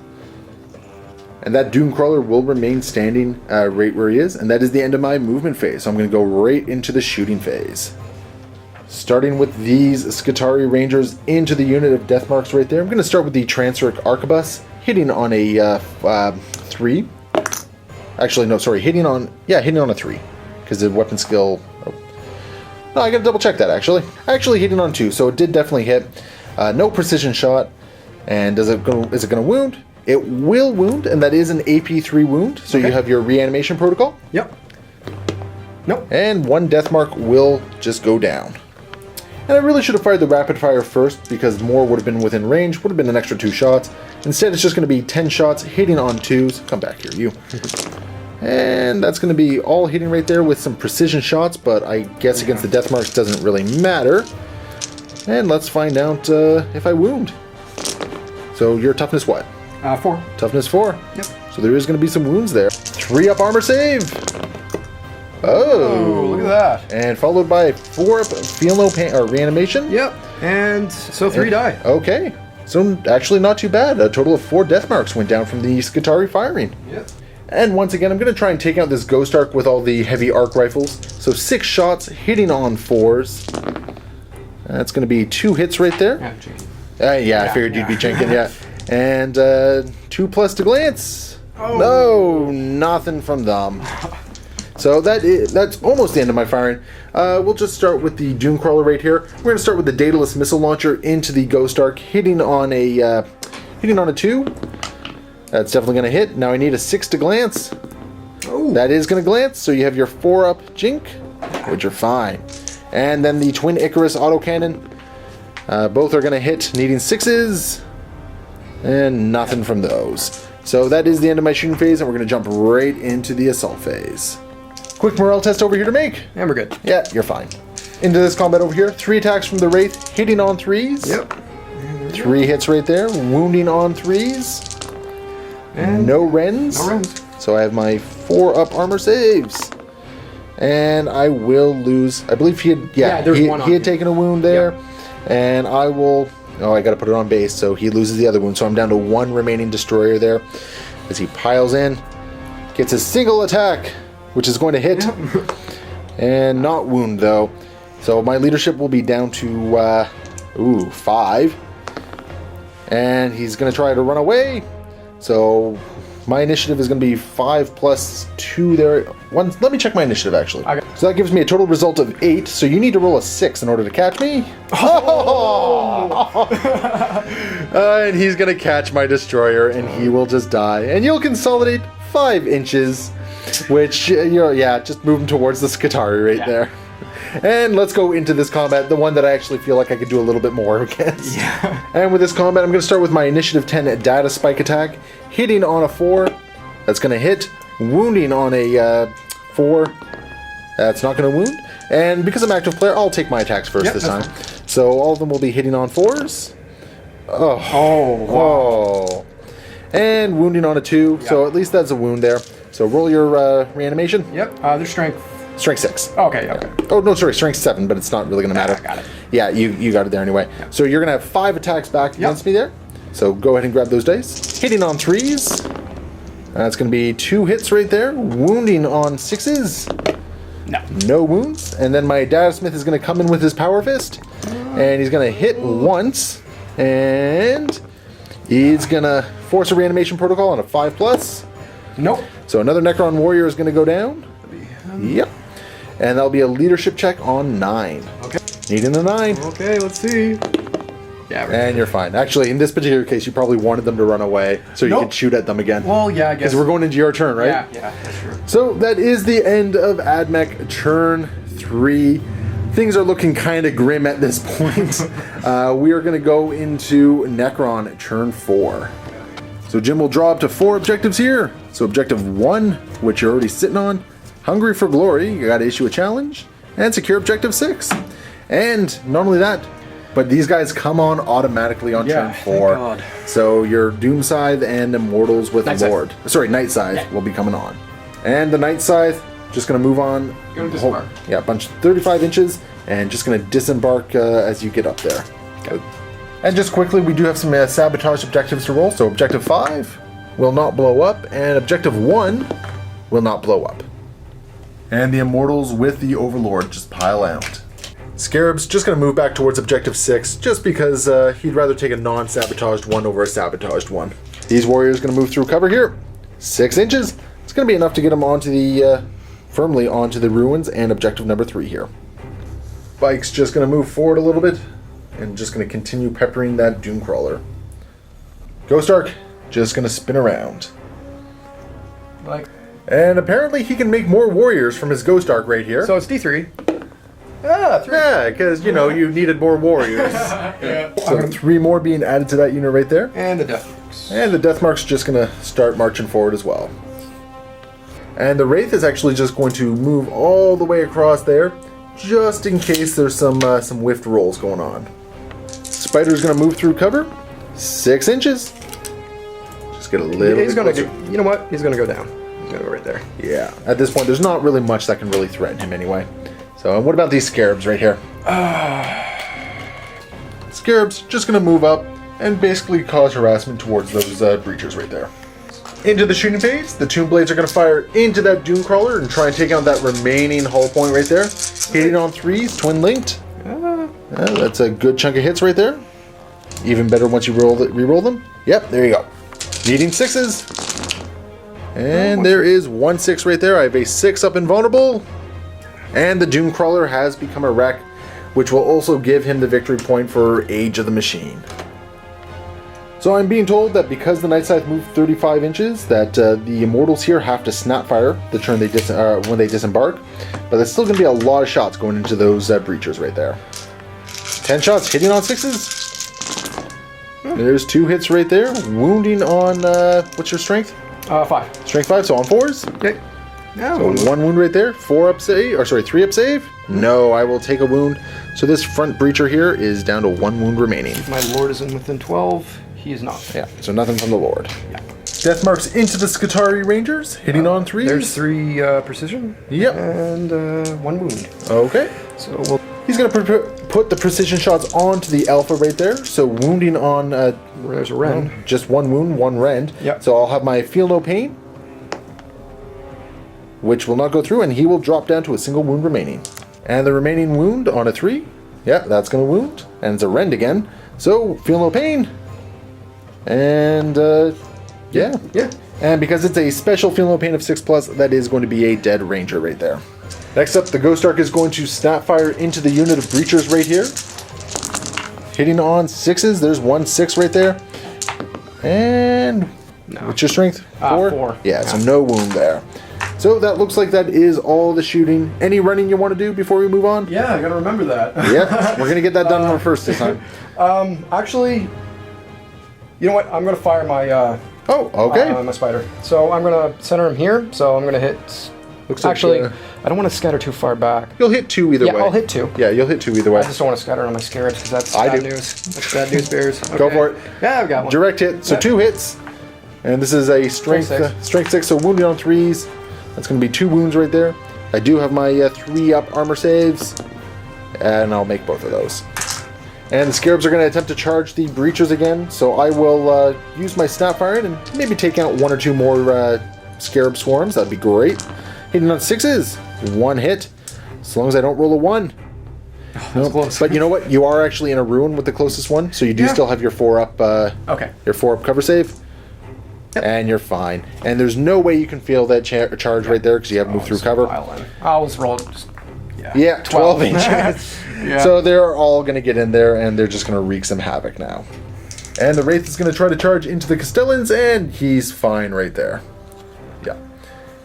And that Doomcrawler will remain standing right where he is, and that is the end of my movement phase. So I'm going to go right into the shooting phase. Starting with these Skitarii Rangers into the unit of death marks right there. I'm going to start with the Transeric Arquebus, hitting on a 3. Actually, no, sorry, hitting on a 3, because the weapon skill... No, I gotta double check that actually. Actually hitting on 2, so it did definitely hit. No precision shot. And is it gonna wound? It will wound, and that is an AP3 wound. So you have your reanimation protocol. Yep. Nope. And 1 death mark will just go down. And I really should have fired the rapid fire first, because more would have been within range, would have been an extra 2 shots. Instead, it's just gonna be 10 shots hitting on 2s. Come back here, you. And that's going to be all hitting right there with some precision shots, but I guess against the death marks doesn't really matter. And let's find out if I wound. So your toughness what? 4. Toughness 4. Yep. So there is going to be some wounds there. 3-up armor save. Oh, look at that. And followed by 4-up feel no pain or reanimation. Yep. And so 3 die. Okay. So actually not too bad. A total of 4 death marks went down from the Skitarii firing. Yep. And once again, I'm going to try and take out this Ghost Ark with all the heavy arc rifles. So 6 shots hitting on 4s. That's going to be 2 hits right there. Yeah, I figured you'd be chinking, yeah. And 2 plus to glance. Oh. No, nothing from them. So that's almost the end of my firing. We'll just start with the Doomcrawler right here. We're going to start with the Daedalus missile launcher into the Ghost Ark, hitting on a 2. That's definitely going to hit. Now I need a 6 to glance. Oh. That is going to glance, so you have your 4-up Jink, which are fine. And then the Twin Icarus autocannon. Both are going to hit, needing 6s. And nothing from those. So that is the end of my shooting phase, and we're going to jump right into the assault phase. Quick morale test over here to make. And we're good. Yeah, you're fine. Into this combat over here. 3 attacks from the Wraith, hitting on 3s. Yep. 3 hits right there, wounding on 3s. And no rends. No rends. So I have my 4-up armor saves. And I will lose. I believe he had taken a wound there. Yep. And I will... Oh, I got to put it on base, so he loses the other wound. So I'm down to 1 remaining destroyer there. As he piles in. Gets a single attack, which is going to hit. Yep. And not wound, though. So my leadership will be down to 5. And he's going to try to run away. So my initiative is going to be 5 plus 2 there. Let me check my initiative, actually. So that gives me a total result of 8. So you need to roll a 6 in order to catch me. Oh! And he's going to catch my destroyer, and he will just die. And you'll consolidate 5 inches Which, yeah, just move him towards the Skitarii right there. And let's go into this combat, the one that I actually feel like I could do a little bit more against. Yeah. And with this combat, I'm going to start with my Initiative 10 Data Spike attack, hitting on a 4. That's going to hit, wounding on a 4. That's not going to wound. And because I'm active player, I'll take my attacks first this time. Fine. So all of them will be hitting on 4s. Oh. And wounding on a 2, so at least that's a wound there. So roll your reanimation. Yep, there's strength. Strength 6. Okay. Oh, no, sorry, strength 7, but it's not really going to matter. Got it. Yeah, you got it there anyway. Yep. So you're going to have 5 attacks back against me there. So go ahead and grab those dice. Hitting on 3s. That's going to be 2 hits right there. Wounding on 6s. No wounds. And then my Data Smith is going to come in with his Power Fist. And he's going to hit once. And he's going to force a reanimation protocol on a 5+. Nope. So another Necron warrior is going to go down. Yep. And that'll be a leadership check on 9. Okay. Needing a 9. Okay, let's see. Yeah. And you're fine. Actually, in this particular case, you probably wanted them to run away so you could shoot at them again. Well, yeah, I guess. Because we're going into your turn, right? Yeah, that's true. So that is the end of Ad Mech turn 3. Things are looking kind of grim at this point. We are going to go into Necron turn 4. So Jim will draw up to 4 objectives here. So objective 1, which you're already sitting on, Hungry for Glory, you got to issue a challenge, and secure objective 6. And not only that, but these guys come on automatically on turn 4. God. So your Doom Scythe and Immortals with Night Lord. Scythe. Sorry, Night Scythe will be coming on. And the Night Scythe, just going to move on. Gonna disembark. Yeah, bunch 35 inches, and just going to disembark as you get up there. Go. And just quickly, we do have some sabotage objectives to roll. So objective 5 will not blow up, and objective 1 will not blow up. And the Immortals with the Overlord just pile out. Scarab's just going to move back towards objective 6, just because he'd rather take a non-sabotaged one over a sabotaged one. These warriors going to move through cover here. 6 inches. It's going to be enough to get them onto the firmly onto the ruins and objective number 3 here. Bike's just going to move forward a little bit and just going to continue peppering that Doomcrawler. Ghost Ark just going to spin around. And apparently he can make more warriors from his Ghost Ark right here. So it's D3. 3. Yeah, because, you needed more warriors. So 3 more being added to that unit right there. And the Death Marks. And the Death Mark's just going to start marching forward as well. And the Wraith is actually just going to move all the way across there, just in case there's some whiffed rolls going on. Spider's going to move through cover. 6 inches. Just get a little He's bit going closer. to, you know what? He's going to go down. He's going to go right there. Yeah. At this point, there's not really much that can really threaten him anyway. So, what about these Scarabs right here? Scarabs just going to move up and basically cause harassment towards those breachers right there. Into the shooting phase, the Tomb Blades are going to fire into that Doomcrawler and try and take out that remaining hull point right there. Hitting on 3s, twin linked. That's a good chunk of hits right there. Even better once you re-roll them. Yep, there you go. Needing 6s. And there is 1 6 right there. I have a 6 up invulnerable. And the Doomcrawler has become a wreck, which will also give him the victory point for Age of the Machine. So I'm being told that because the Night Scythe moved 35 inches, that the Immortals here have to Snapfire the turn when they disembark. But there's still going to be a lot of shots going into those breachers right there. 10 shots hitting on 6s. There's 2 hits right there. Wounding on, what's your strength? 5. Strength 5, so on 4s. Okay. So 1 wound right there. 3 up save. No, I will take a wound. So this front breacher here is down to 1 wound remaining. My Lord is in within 12. He is not. Yeah, so nothing from the Lord. Yeah. Death Marks into the Skitarii Rangers, hitting on 3s. There's 3 precision. Yep. And 1 wound. Okay. So he's going to put the precision shots onto the Alpha right there. So wounding on... there's a rend. Just 1 wound, 1 rend. Yep. So I'll have my Feel No Pain, which will not go through, and he will drop down to a single wound remaining. And the remaining wound on a 3. Yeah, that's going to wound. And it's a rend again. So, Feel No Pain. And, yeah. And because it's a special Feel No Pain of 6+, that is going to be a dead Ranger right there. Next up, the Ghost Ark is going to Snapfire into the unit of Breachers right here. Hitting on 6s. There's 1 6 right there. And... No. What's your strength? 4? 4. Yeah, so no wound there. So that looks like that is all the shooting. Any running you want to do before we move on? Yeah, I gotta remember that. Yeah, we're gonna get that done first this time. Actually, you know what? I'm gonna fire my Oh, okay. my spider. So I'm gonna center him here. So I'm gonna hit. Looks Actually, like, I don't want to scatter too far back. you'll hit 2 either way. Yeah, I'll hit 2. Yeah, you'll hit 2 either way. I just don't want to scatter on my scarabs because that's I bad do. news. That's bad news, bears. Okay. Go for it. Yeah, I've got one. Direct hit. So Yeah. 2 hits, and this is a strength Strength 6. So wounded on 3s. That's going to be 2 wounds right there. I do have my 3-up armor saves, and I'll make both of those. And the scarabs are going to attempt to charge the breachers again. So I will use my snap firing and maybe take out 1 or 2 more scarab swarms. That'd be great. Hitting on 6s. 1 hit. As long as I don't roll a 1. That's close. But you know what? You are actually in a ruin with the closest one, so you do still have your 4-up. Okay. Your 4-up cover save. Yep. And you're fine. And there's no way you can feel that charge right there because you have moved through cover. I'll just roll. Yeah, 12 inches. Yeah. So they're all going to get in there, and they're just going to wreak some havoc now. And the Wraith is going to try to charge into the Castellans, and he's fine right there. Yeah.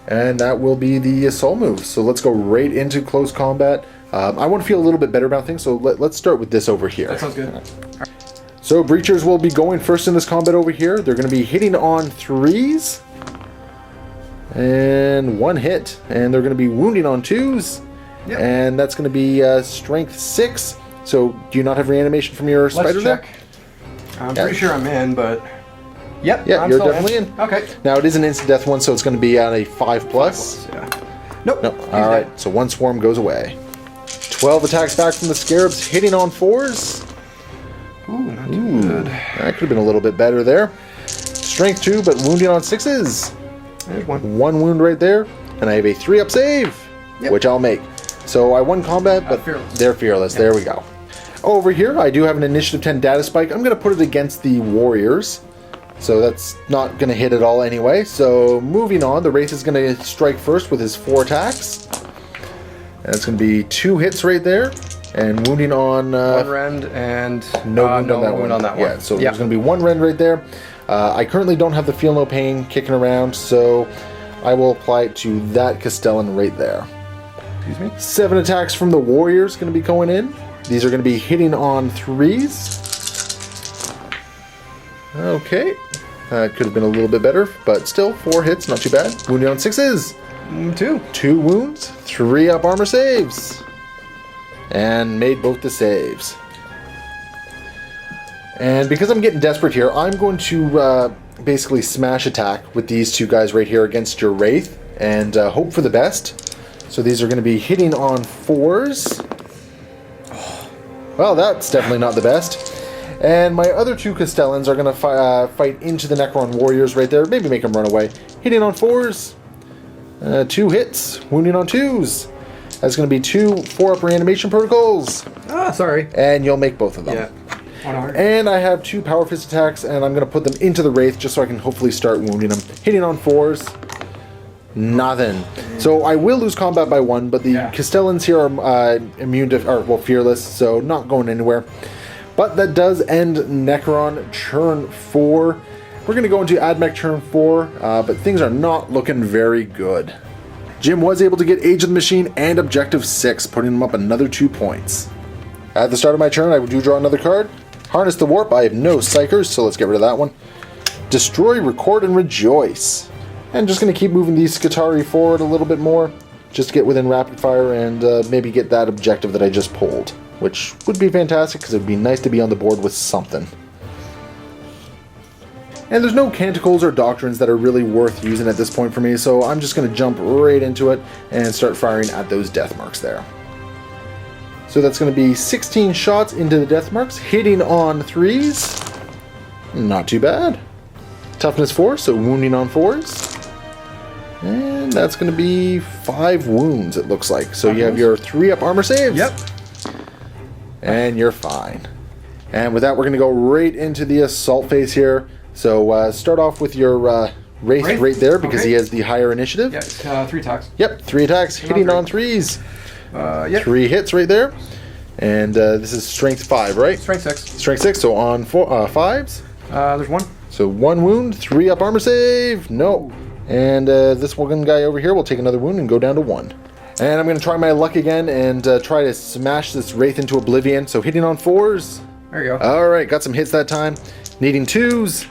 And that will be the assault move. So let's go right into close combat. I want to feel a little bit better about things, so let's start with this over here. That sounds good. So breachers will be going first in this combat over here. They're going to be hitting on 3s. And 1 hit. And they're going to be wounding on 2s. Yep. And that's going to be strength 6. So do you not have reanimation from your spider Let's check. there? I'm pretty sure I'm in, but... Yep, Yeah, I'm you're still definitely in. Okay. Now it is an instant death one, so it's going to be at a 5+. Yeah. Nope. No. All right. So 1 swarm goes away. 12 attacks back from the scarabs, hitting on 4s. Ooh, not too good. That could have been a little bit better there. Strength 2, but wounding on 6s. There's 1. 1 wound right there, and I have a 3-up save, which I'll make. So I won combat, but fearless. they're fearless. Yep. There we go. Over here, I do have an initiative 10 data spike. I'm going to put it against the warriors. So that's not going to hit at all anyway. So moving on, the Wraith is going to strike first with his 4 attacks. And it's going to be 2 hits right there. And wounding on... 1 rend and... No wound no on that wound one. on that one. Yeah, so there's going to be 1 rend right there. I currently don't have the Feel No Pain kicking around, so I will apply it to that Castellan right there. Excuse me? 7 attacks from the warriors going to be going in. These are going to be hitting on 3s. Okay. That could have been a little bit better, but still, 4 hits, not too bad. Wounding on 6s. 2. 2 wounds, 3-up armor saves. And made both the saves. And because I'm getting desperate here, I'm going to basically smash attack with these 2 guys right here against your Wraith and hope for the best. So these are going to be hitting on 4s. Well, that's definitely not the best. And my other 2 Castellans are going to fight into the Necron warriors right there. Maybe make them run away. Hitting on 4s. 2 hits. Wounding on 2s. That's going to be 2 4-up reanimation protocols. Ah, sorry. And you'll make both of them. Yeah. And I have 2 power fist attacks, and I'm going to put them into the Wraith just so I can hopefully start wounding them. Hitting on 4s. Nothing. So I will lose combat by 1, but the Castellans here are immune to, or fearless, so not going anywhere. But that does end Necron Churn 4. We're going to go into Ad Mech Churn 4, but things are not looking very good. Jim was able to get Age of the Machine and Objective 6, putting him up another 2 points. At the start of my turn, I do draw another card. Harness the Warp. I have no Psychers, so let's get rid of that one. Destroy, Record, and Rejoice. And just going to keep moving these Skitarii forward a little bit more, just to get within rapid fire and maybe get that objective that I just pulled, which would be fantastic because it would be nice to be on the board with something. And there's no Canticles or Doctrines that are really worth using at this point for me, so I'm just going to jump right into it and start firing at those death marks there. So that's going to be 16 shots into the death marks, hitting on 3s. Not too bad. Toughness 4, so wounding on 4s. And that's going to be 5 wounds, it looks like. So you have your 3-up armor saves. Yep. And you're fine. And with that, we're going to go right into the assault phase here. So start off with your Wraith right there because he has the higher initiative. Yeah, 3 attacks. Yep, 3 attacks, hitting on 3s. Yep. 3 hits right there. And this is strength 5, right? Strength 6. Strength 6, so on 5s. There's 1. So 1 wound, 3-up armor save. No. And this one guy over here will take another wound and go down to 1. And I'm going to try my luck again and try to smash this Wraith into oblivion. So hitting on 4s. There you go. All right, got some hits that time. Needing 2s.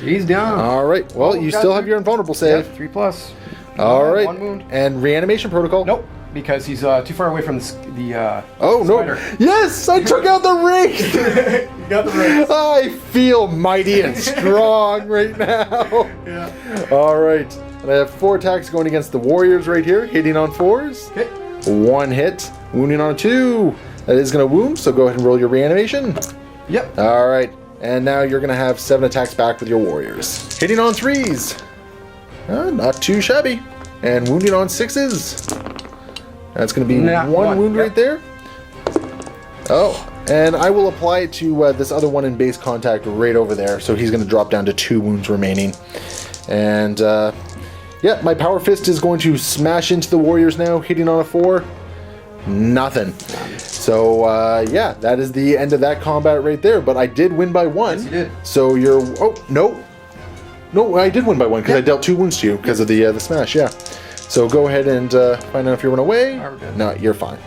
He's down. All right, well, you still have your invulnerable save. Yep, 3+. All right. 1 wound. And reanimation protocol. Nope, because he's too far away from the oh, no. spider. Yes, I took out the Wraith. You got the Wraith. I feel mighty and strong right now. Yeah. All right. And I have 4 attacks going against the warriors right here, hitting on 4s. Hit. 1 hit, wounding on a 2. That is going to wound, so go ahead and roll your reanimation. Yep. All right. And now you're going to have 7 attacks back with your warriors. Hitting on 3s. Not too shabby. And wounding on 6s. That's going to be one wound right there. Oh, and I will apply it to this other one in base contact right over there. So he's going to drop down to 2 wounds remaining. And yeah, my power fist is going to smash into the warriors now, hitting on a 4. Nothing. So yeah, that is the end of that combat right there. But I did win by 1. Yes, you did. So you're no, I did win by 1 because I dealt 2 wounds to you because of the smash. Yeah. So go ahead and find out if you run away. No, you're fine.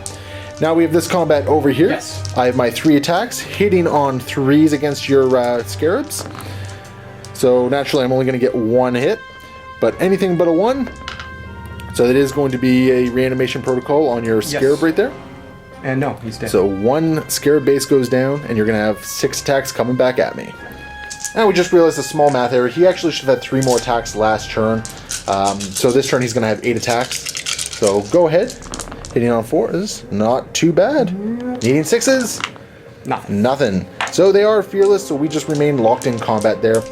Now we have this combat over here. Yes. I have my 3 attacks hitting on 3s against your scarabs. So naturally, I'm only going to get 1 hit, but anything but a 1. So that is going to be a reanimation protocol on your scarab right there. And no, he's dead. So 1 scarab base goes down, and you're going to have 6 attacks coming back at me. And we just realized a small math error. He actually should have had 3 more attacks last turn. So this turn he's going to have 8 attacks. So go ahead. Hitting on 4s, not too bad. Needing 6s, nothing. So they are fearless, so we just remain locked in combat there.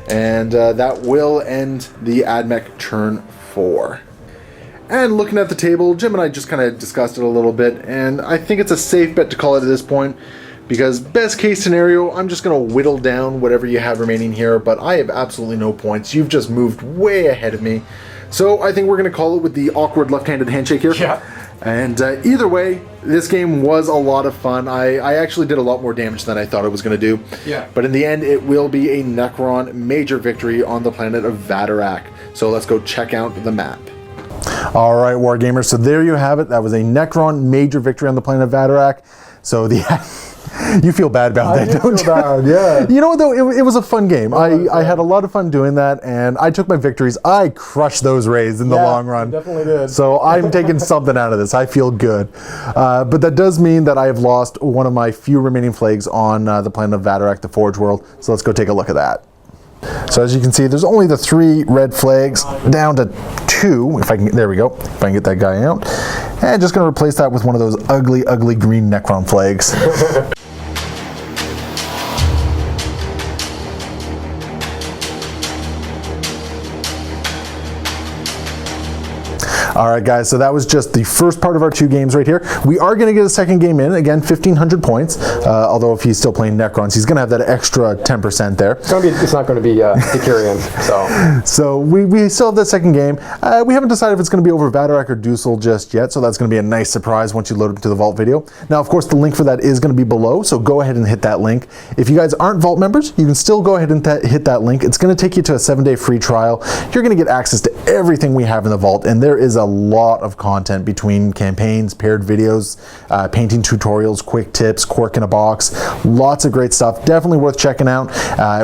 And that will end the Ad Mech turn 4. And looking at the table, Jim and I just kind of discussed it a little bit, and I think it's a safe bet to call it at this point, because best case scenario, I'm just going to whittle down whatever you have remaining here, but I have absolutely no points. You've just moved way ahead of me. So I think we're going to call it with the awkward left-handed handshake here. Yeah. And either way, this game was a lot of fun. I actually did a lot more damage than I thought I was going to do. Yeah. But in the end, it will be a Necron major victory on the planet of Vadurak. So let's go check out the map. All right, Wargamers. So there you have it. That was a Necron major victory on the planet of Vadurak. So you feel bad about that, don't you? Bad, yeah. You know what, though? It was a fun game. I had a lot of fun doing that, and I took my victories. I crushed those raids in the long run. Definitely did. So I'm taking something out of this. I feel good. But that does mean that I have lost one of my few remaining flags on the planet of Vadurak, the Forge World. So let's go take a look at that. So as you can see, there's only the 3 red flags down to 2. If I can, there we go. If I can get that guy out. And just going to replace that with one of those ugly, ugly green Necron flags. All right, guys, so that was just the first part of our 2 games right here. We are going to get a second game in, again, 1,500 points, although if he's still playing Necrons, he's going to have that extra 10% there. It's not going to be Decurion, so. So we still have that second game. We haven't decided if it's going to be over Vadurak or Dusel just yet, so that's going to be a nice surprise once you load up to the Vault video. Now, of course, the link for that is going to be below, so go ahead and hit that link. If you guys aren't Vault members, you can still go ahead and hit that link. It's going to take you to a 7-day free trial. You're going to get access to everything we have in the Vault, and there is a lot of content between campaigns, paired videos, painting tutorials, quick tips, Cork in a box, lots of great stuff. Definitely worth checking out.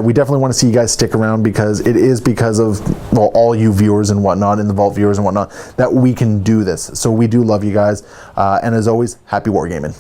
We definitely want to see you guys stick around, because it is because of, well, all you viewers and whatnot, and the Vault viewers and whatnot, that we can do this. So we do love you guys, and as always, happy wargaming.